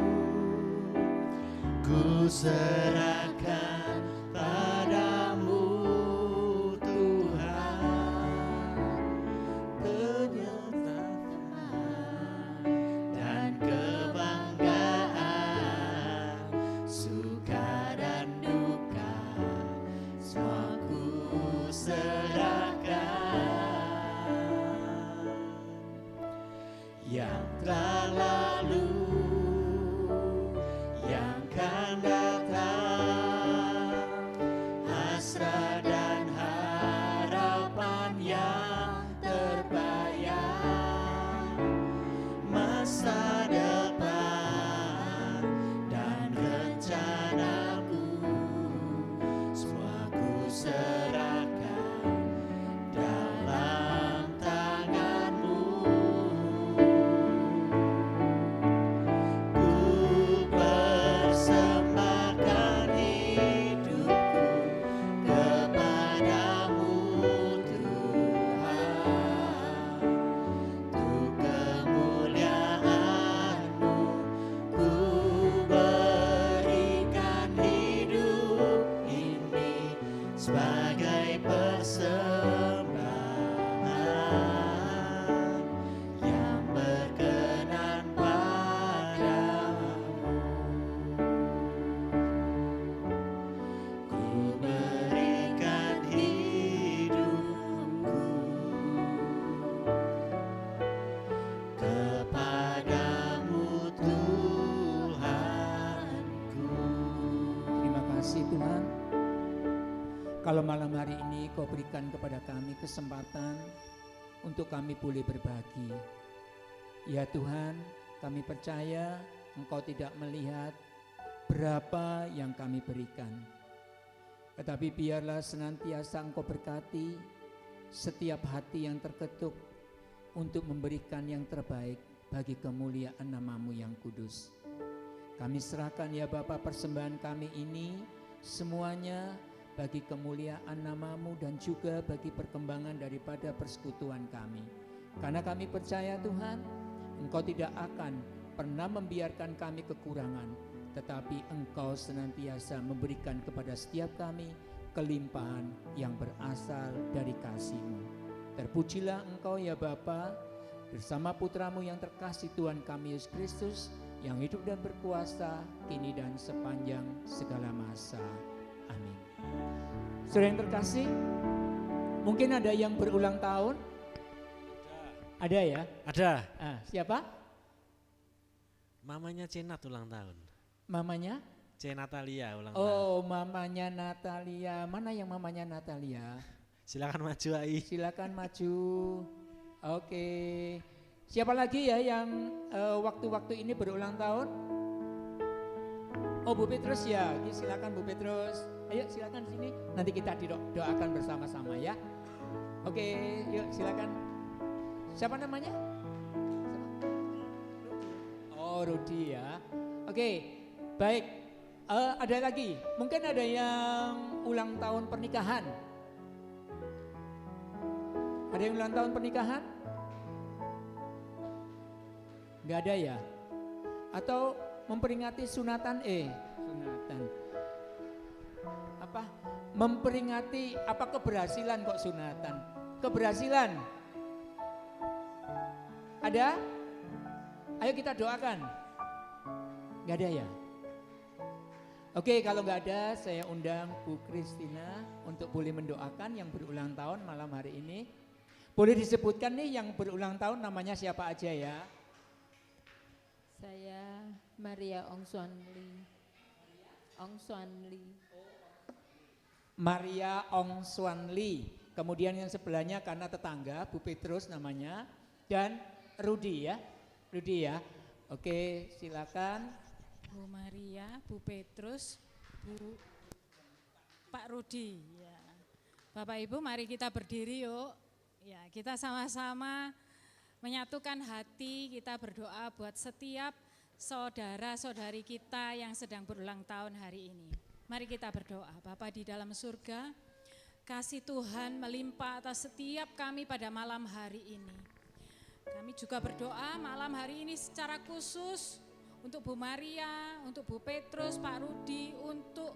ku serahkan padamu Tuhan, penyertaan dan kebanggaan, suka dan duka, semua ku serahkan. Yang telah lalu, yang akan datang, hasrat dan harapan yang terbayang, masa depan dan rencanaku, semua ku serahkan dalam tanganmu. Kalau malam hari ini Kau berikan kepada kami kesempatan untuk kami boleh berbagi. Ya Tuhan, kami percaya Engkau tidak melihat berapa yang kami berikan. Tetapi biarlah senantiasa Engkau berkati setiap hati yang terketuk untuk memberikan yang terbaik bagi kemuliaan nama-Mu yang kudus. Kami serahkan ya Bapa persembahan kami ini semuanya bagi kemuliaan nama-Mu dan juga bagi perkembangan daripada persekutuan kami. Karena kami percaya Tuhan, Engkau tidak akan pernah membiarkan kami kekurangan, tetapi Engkau senantiasa memberikan kepada setiap kami kelimpahan yang berasal dari kasih-Mu. Terpujilah Engkau ya Bapa, bersama putra-Mu yang terkasih Tuhan kami Yesus Kristus, yang hidup dan berkuasa kini dan sepanjang segala masa. Amin. Saudara yang terkasih, mungkin ada yang berulang tahun? Ada ya? Ada. Siapa? Mamanya Cenat ulang tahun. Mamanya? C. Natalia ulang tahun. Oh, mamanya Natalia. Mana yang mamanya Natalia? Silakan maju Ai. Silakan maju. Oke. Siapa lagi ya yang waktu-waktu ini berulang tahun? Oh, Bu Petrus ya. Silakan Bu Petrus. Ayo silakan sini. Nanti kita doakan bersama-sama ya. Oke, yuk silakan. Siapa namanya? Oh, Rudi ya. Oke, baik. Ada lagi. Mungkin ada yang ulang tahun pernikahan. Ada yang ulang tahun pernikahan? Enggak ada ya? Atau memperingati sunatan? Sunatan. Apa? Memperingati apa keberhasilan kok sunatan? Keberhasilan. Ada? Ayo kita doakan. Enggak ada ya? Oke, kalau enggak ada, saya undang Bu Kristina untuk boleh mendoakan yang berulang tahun malam hari ini. Boleh disebutkan nih yang berulang tahun namanya siapa aja ya? Saya Maria Ong Suan Lee. Ong Suan Lee. Maria Ong Suan Lee. Kemudian yang sebelahnya karena tetangga, Bu Petrus namanya. Dan Rudi ya. Rudi ya. Oke, silakan. Bu Maria, Bu Petrus, Pak Rudi. Ya. Bapak Ibu, mari kita berdiri yuk. Ya, kita sama-sama menyatukan hati, kita berdoa buat setiap saudara-saudari kita yang sedang berulang tahun hari ini. Mari kita berdoa. Bapa di dalam surga, kasih Tuhan melimpah atas setiap kami pada malam hari ini. Kami juga berdoa malam hari ini secara khusus untuk Bu Maria, untuk Bu Petrus, Pak Rudi, untuk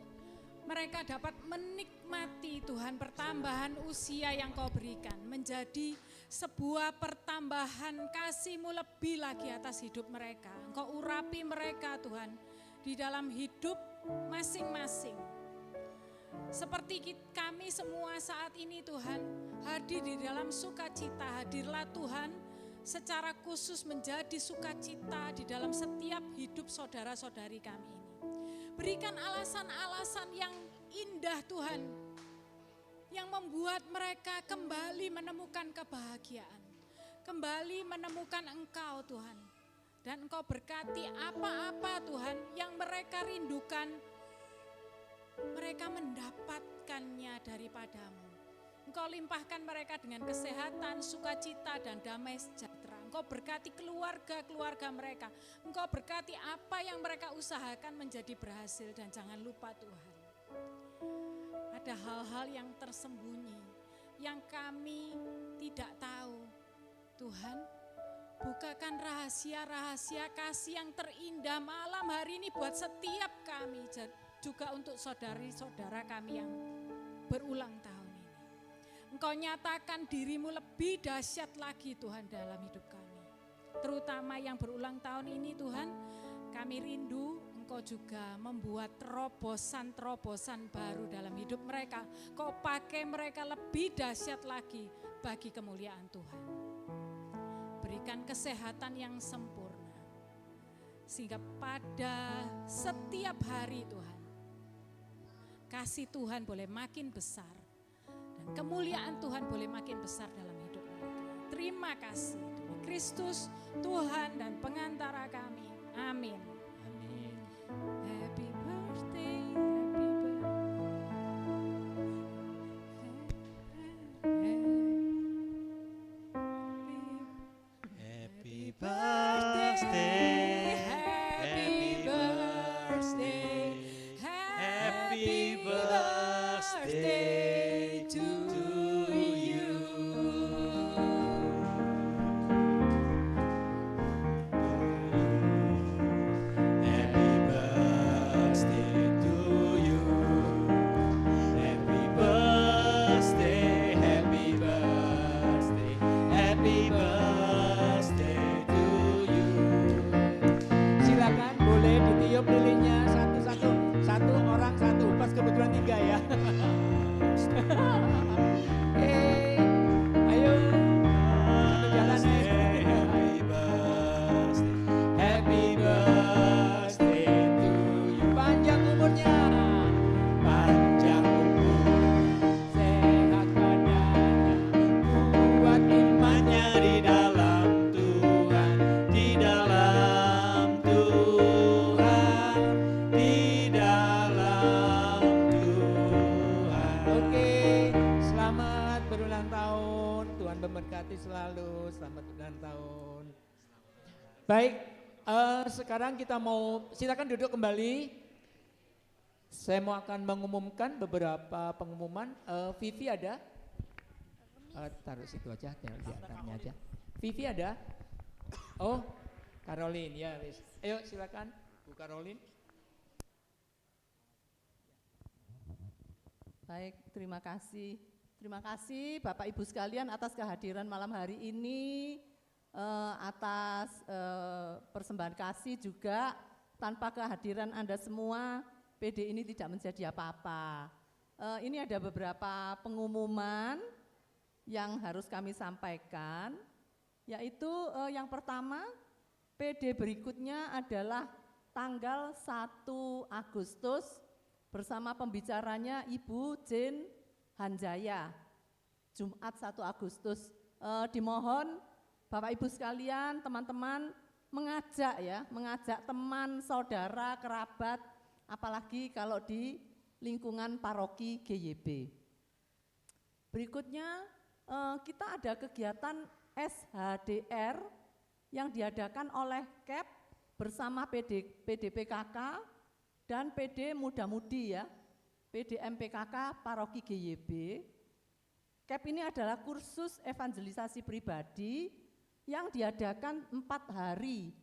mereka dapat menikmati Tuhan pertambahan usia yang Kau berikan, menjadi sebuah pertambahan kasih-Mu lebih lagi atas hidup mereka. Engkau urapi mereka Tuhan di dalam hidup masing-masing. Seperti kami semua saat ini Tuhan hadir di dalam sukacita, hadirlah Tuhan secara khusus menjadi sukacita di dalam setiap hidup saudara-saudari kami ini. Berikan alasan-alasan yang indah Tuhan, yang membuat mereka kembali menemukan kebahagiaan, kembali menemukan Engkau Tuhan. Dan Engkau berkati apa-apa Tuhan yang mereka rindukan, mereka mendapatkannya daripada-Mu. Engkau limpahkan mereka dengan kesehatan, sukacita, dan damai sejahtera. Engkau berkati keluarga-keluarga mereka. Engkau berkati apa yang mereka usahakan menjadi berhasil. Dan jangan lupa Tuhan, ada hal-hal yang tersembunyi, yang kami tidak tahu. Tuhan, bukakan rahasia-rahasia kasih yang terindah malam hari ini buat setiap kami. Juga untuk saudari-saudara kami yang berulang tahun. Engkau nyatakan diri-Mu lebih dahsyat lagi Tuhan dalam hidup kami. Terutama yang berulang tahun ini Tuhan, kami rindu Engkau juga membuat terobosan-terobosan baru dalam hidup mereka. Kau pakai mereka lebih dahsyat lagi bagi kemuliaan Tuhan. Berikan kesehatan yang sempurna. Sehingga pada setiap hari Tuhan, kasih Tuhan boleh makin besar. Dan kemuliaan Tuhan boleh makin besar dalam hidup mereka. Terima kasih demi Kristus, Tuhan dan pengantara kami. Amin. Amin. Happy birthday, Happy birthday, happy birthday, happy birthday to you. Happy birthday to you. Happy birthday, happy birthday, happy birthday to you. Silakan boleh ditiup lilinnya satu-satu. Satu orang satu, pas kebetulan 3 ya. Ayo. Satu jalan Happy birthday, happy birthday to you. Panjang umurnya. Panjang umur, Sehat badannya. Kuat imannya di dalam Tuhan, di dalam Tuhan, di dalam Tuhan. Oke, selamat berulang tahun. Tuhan memberkati selalu. Selamat berulang tahun. Baik, sekarang kita mau silakan duduk kembali. Saya mau akan mengumumkan beberapa pengumuman. Vivi ada? Taruh situ aja, taruh di atasnya aja. Vivi ada? Oh, Caroline, ya. Wis. Ayo silakan, Bu Caroline. Baik, terima kasih. Terima kasih Bapak Ibu sekalian atas kehadiran malam hari ini, atas persembahan kasih juga. Tanpa kehadiran Anda semua, PD ini tidak menjadi apa-apa. Ini ada beberapa pengumuman yang harus kami sampaikan, yaitu yang pertama, PD berikutnya adalah tanggal 1 Agustus bersama pembicaranya Ibu Jane Hanjaya, Jumat 1 Agustus. Dimohon Bapak Ibu sekalian, teman-teman mengajak teman, saudara, kerabat, apalagi kalau di lingkungan paroki GYB. Berikutnya kita ada kegiatan SHDR yang diadakan oleh KEP bersama PDPKK dan PD Muda-Mudi ya, PD MPKK Paroki GYB. KEP ini adalah kursus evangelisasi pribadi yang diadakan 4 hari,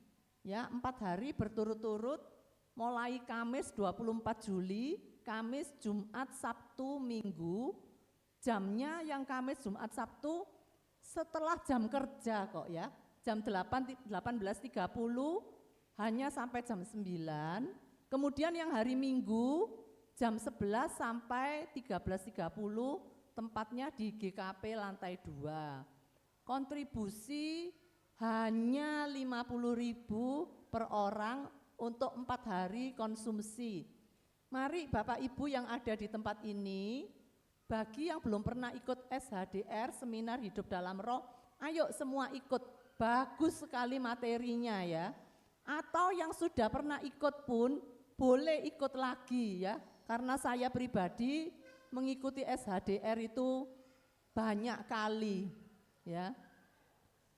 ya 4 hari berturut-turut, mulai Kamis 24 Juli, Kamis, Jumat, Sabtu, Minggu. Jamnya yang Kamis, Jumat, Sabtu setelah jam kerja kok ya, jam 18.30 hanya sampai jam 9. Kemudian yang hari Minggu jam 11 sampai 13.30, tempatnya di GKP lantai 2. Kontribusi hanya 50.000 per orang untuk 4 hari konsumsi. Mari Bapak Ibu yang ada di tempat ini, bagi yang belum pernah ikut SHDR, Seminar Hidup Dalam Roh, ayo semua ikut, bagus sekali materinya ya. Atau yang sudah pernah ikut pun boleh ikut lagi ya, karena saya pribadi mengikuti SHDR itu banyak kali ya.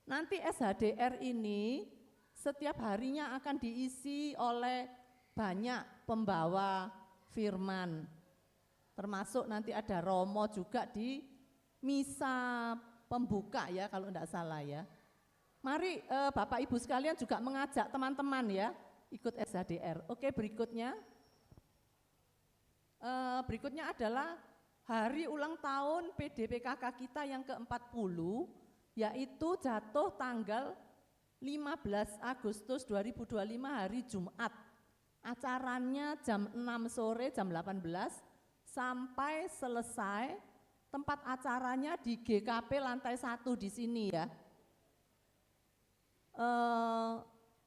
Nanti SHDR ini setiap harinya akan diisi oleh banyak pembawa firman, termasuk nanti ada Romo juga di misa pembuka ya kalau enggak salah ya. Mari Bapak Ibu sekalian juga mengajak teman-teman ya ikut SHDR. Oke, berikutnya adalah hari ulang tahun PDPKK kita yang ke-40, yaitu jatuh tanggal 15 Agustus 2025 hari Jumat. Acaranya jam 6 sore, jam 18 sampai selesai. Tempat acaranya di GKP lantai 1 di sini ya.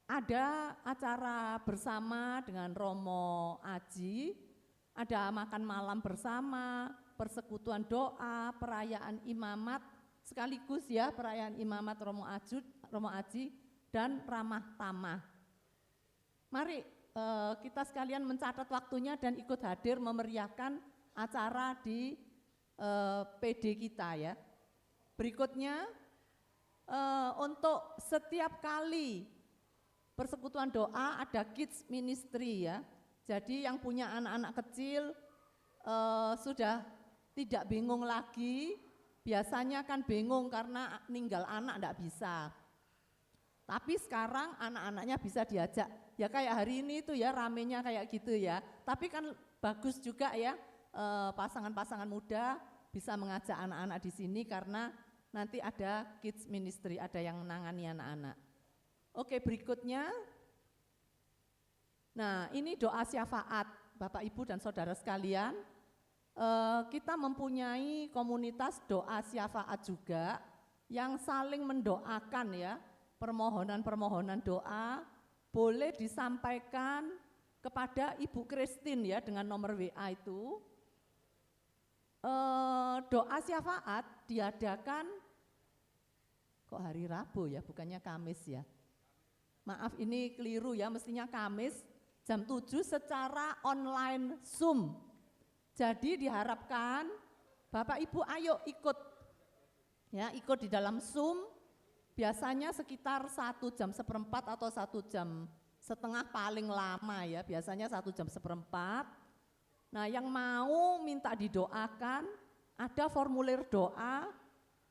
Ada acara bersama dengan Romo Aji, ada makan malam bersama, persekutuan doa, perayaan imamat, sekaligus ya perayaan imamat Romo Aji, dan ramah tamah. Mari kita sekalian mencatat waktunya dan ikut hadir memeriahkan acara di PD kita ya. Berikutnya untuk setiap kali persekutuan doa ada kids ministry ya. Jadi yang punya anak-anak kecil sudah tidak bingung lagi. Biasanya kan bingung karena ninggal anak enggak bisa. Tapi sekarang anak-anaknya bisa diajak. Ya kayak hari ini itu ya ramenya kayak gitu ya. Tapi kan bagus juga ya pasangan-pasangan muda bisa mengajak anak-anak di sini karena nanti ada kids ministry, ada yang menangani anak-anak. Oke, berikutnya. Nah, ini doa syafaat Bapak Ibu dan Saudara sekalian. Kita mempunyai komunitas doa syafaat juga yang saling mendoakan ya. Permohonan-permohonan doa boleh disampaikan kepada Ibu Christine ya dengan nomor WA itu. Doa syafaat diadakan kok hari Rabu ya, bukannya Kamis ya. Maaf ini keliru ya, mestinya Kamis jam 7 secara online Zoom. Jadi diharapkan Bapak Ibu ayo ikut ya, ikut di dalam Zoom. Biasanya sekitar 1 jam seperempat atau 1 jam setengah paling lama ya, biasanya 1 jam seperempat. Nah yang mau minta didoakan, ada formulir doa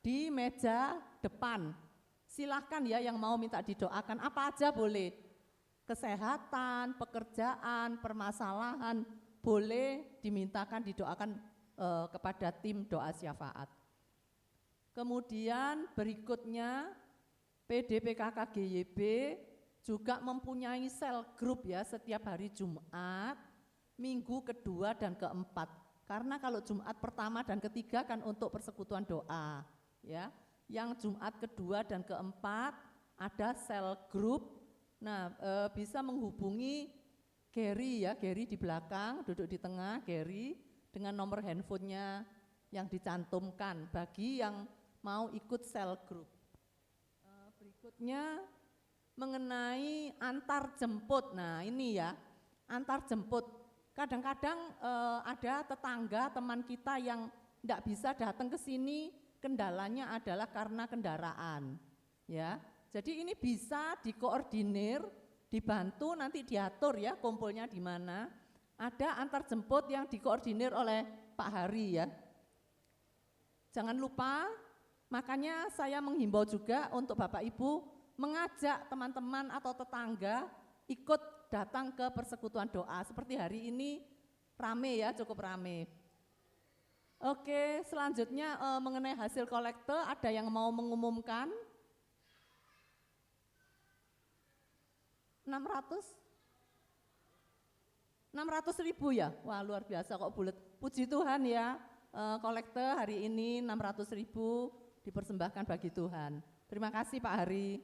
di meja depan. Silahkan ya yang mau minta didoakan, apa aja boleh. Kesehatan, pekerjaan, permasalahan, boleh dimintakan didoakan kepada tim doa syafaat. Kemudian berikutnya PD PKK GYB juga mempunyai sel grup ya setiap hari Jumat, minggu kedua dan keempat. Karena kalau Jumat pertama dan ketiga kan untuk persekutuan doa ya. Yang Jumat kedua dan keempat ada sel grup. Nah bisa menghubungi Gary ya, Gary di belakang, duduk di tengah Gary dengan nomor handphonenya yang dicantumkan bagi yang mau ikut sel grup. Berikutnya mengenai antar jemput. Nah ini ya, antar jemput. Kadang-kadang ada tetangga teman kita yang tidak bisa datang ke sini, kendalanya adalah karena kendaraan. Ya, jadi ini bisa dikoordinir, dibantu nanti diatur ya kumpulnya di mana. Ada antar jemput yang dikoordinir oleh Pak Hari ya. Jangan lupa. Makanya saya menghimbau juga untuk Bapak Ibu mengajak teman-teman atau tetangga ikut datang ke persekutuan doa. Seperti hari ini rame ya, cukup rame. Oke, selanjutnya mengenai hasil kolekte ada yang mau mengumumkan? 600.000 ya? Wah luar biasa kok bulet. Puji Tuhan ya, kolekte hari ini 600.000 dipersembahkan bagi Tuhan. Terima kasih Pak Hari.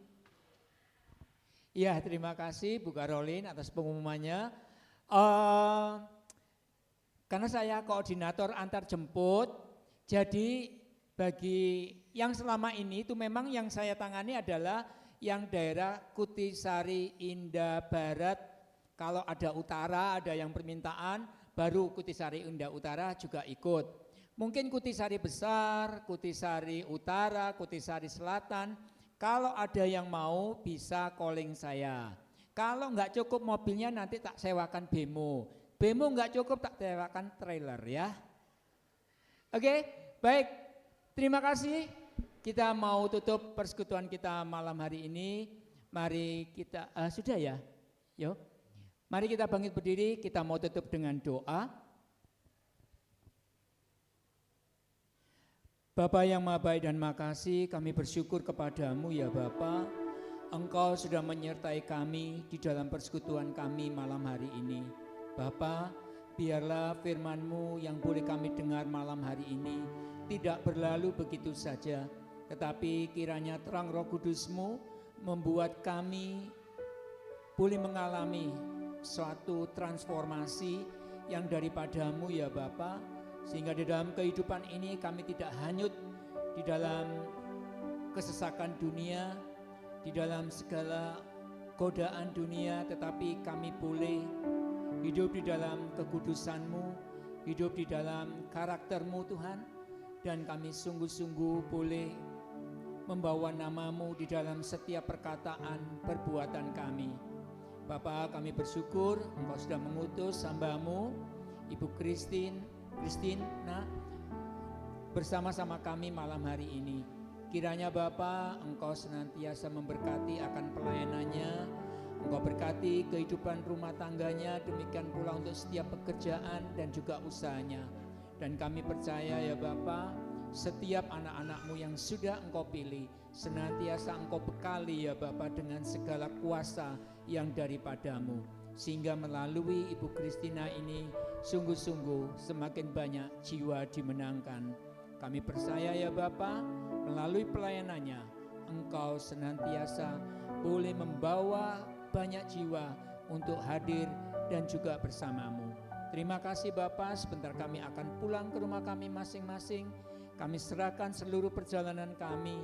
Ya, terima kasih Bu Karolin atas pengumumannya. Karena saya koordinator antar jemput, jadi bagi yang selama ini itu memang yang saya tangani adalah yang daerah Kutisari Indah Barat. Kalau ada utara, ada yang permintaan, baru Kutisari Indah Utara juga ikut. Mungkin Kutisari Besar, Kutisari Utara, Kutisari Selatan, kalau ada yang mau bisa calling saya. Kalau enggak cukup mobilnya nanti tak sewakan bemo. Bemo enggak cukup tak sewakan trailer ya. Oke, baik. Terima kasih. Kita mau tutup persekutuan kita malam hari ini. Mari kita, sudah ya? Yuk. Mari kita bangkit berdiri, kita mau tutup dengan doa. Bapa yang Maha Baik dan Makasih, kami bersyukur kepadamu ya Bapa. Engkau sudah menyertai kami di dalam persekutuan kami malam hari ini. Bapa, biarlah firman-Mu yang boleh kami dengar malam hari ini tidak berlalu begitu saja, tetapi kiranya terang Roh Kudus-Mu membuat kami boleh mengalami suatu transformasi yang daripada-Mu ya Bapa, Sehingga di dalam kehidupan ini kami tidak hanyut di dalam kesesakan dunia, di dalam segala godaan dunia, tetapi kami boleh hidup di dalam kekudusan-Mu, hidup di dalam karakter-Mu Tuhan, dan kami sungguh-sungguh boleh membawa nama-Mu di dalam setiap perkataan, perbuatan kami. Bapa, kami bersyukur Engkau sudah mengutus hamba-Mu, Ibu Kristina, bersama-sama kami malam hari ini. Kiranya Bapa, Engkau senantiasa memberkati akan pelayanannya, Engkau berkati kehidupan rumah tangganya, demikian pula untuk setiap pekerjaan dan juga usahanya. Dan kami percaya ya Bapa, setiap anak-anak-Mu yang sudah Engkau pilih, senantiasa Engkau bekali ya Bapa dengan segala kuasa yang daripada-Mu. Sehingga melalui Ibu Kristina ini, sungguh-sungguh semakin banyak jiwa dimenangkan. Kami percaya ya Bapa, melalui pelayanannya, Engkau senantiasa boleh membawa banyak jiwa untuk hadir dan juga bersama-Mu. Terima kasih Bapa, sebentar kami akan pulang ke rumah kami masing-masing. Kami serahkan seluruh perjalanan kami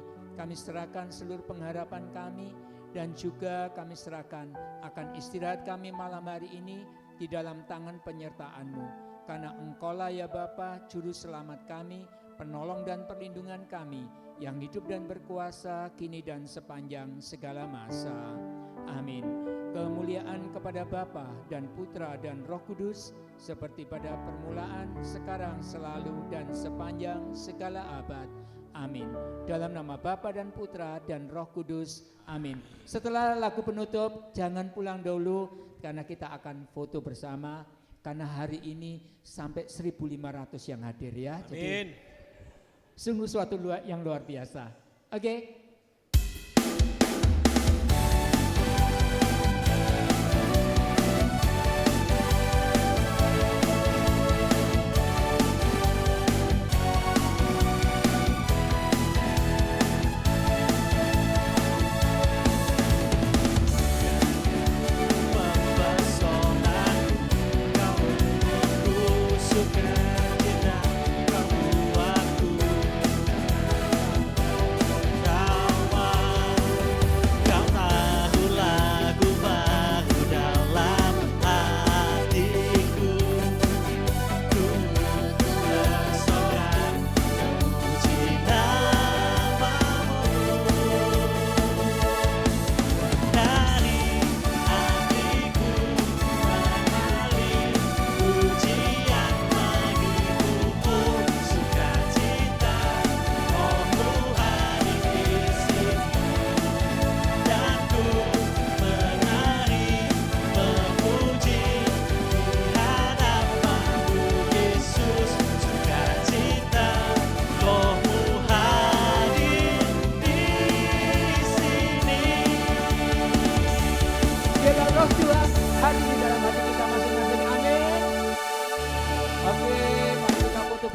serahkan seluruh pengharapan kami, dan juga kami serahkan akan istirahat kami malam hari ini di dalam tangan penyertaan-Mu. Karena Engkaulah ya Bapa, juru selamat kami, penolong dan perlindungan kami, yang hidup dan berkuasa kini dan sepanjang segala masa. Amin. Kemuliaan kepada Bapa dan Putra dan Roh Kudus, seperti pada permulaan, sekarang, selalu, dan sepanjang segala abad. Amin. Dalam nama Bapa dan Putra dan Roh Kudus. Amin. Setelah lagu penutup, jangan pulang dulu, karena kita akan foto bersama. Karena hari ini sampai 1.500 yang hadir ya. Amin. Jadi sungguh suatu yang luar biasa. Oke.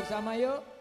Bersama yuk.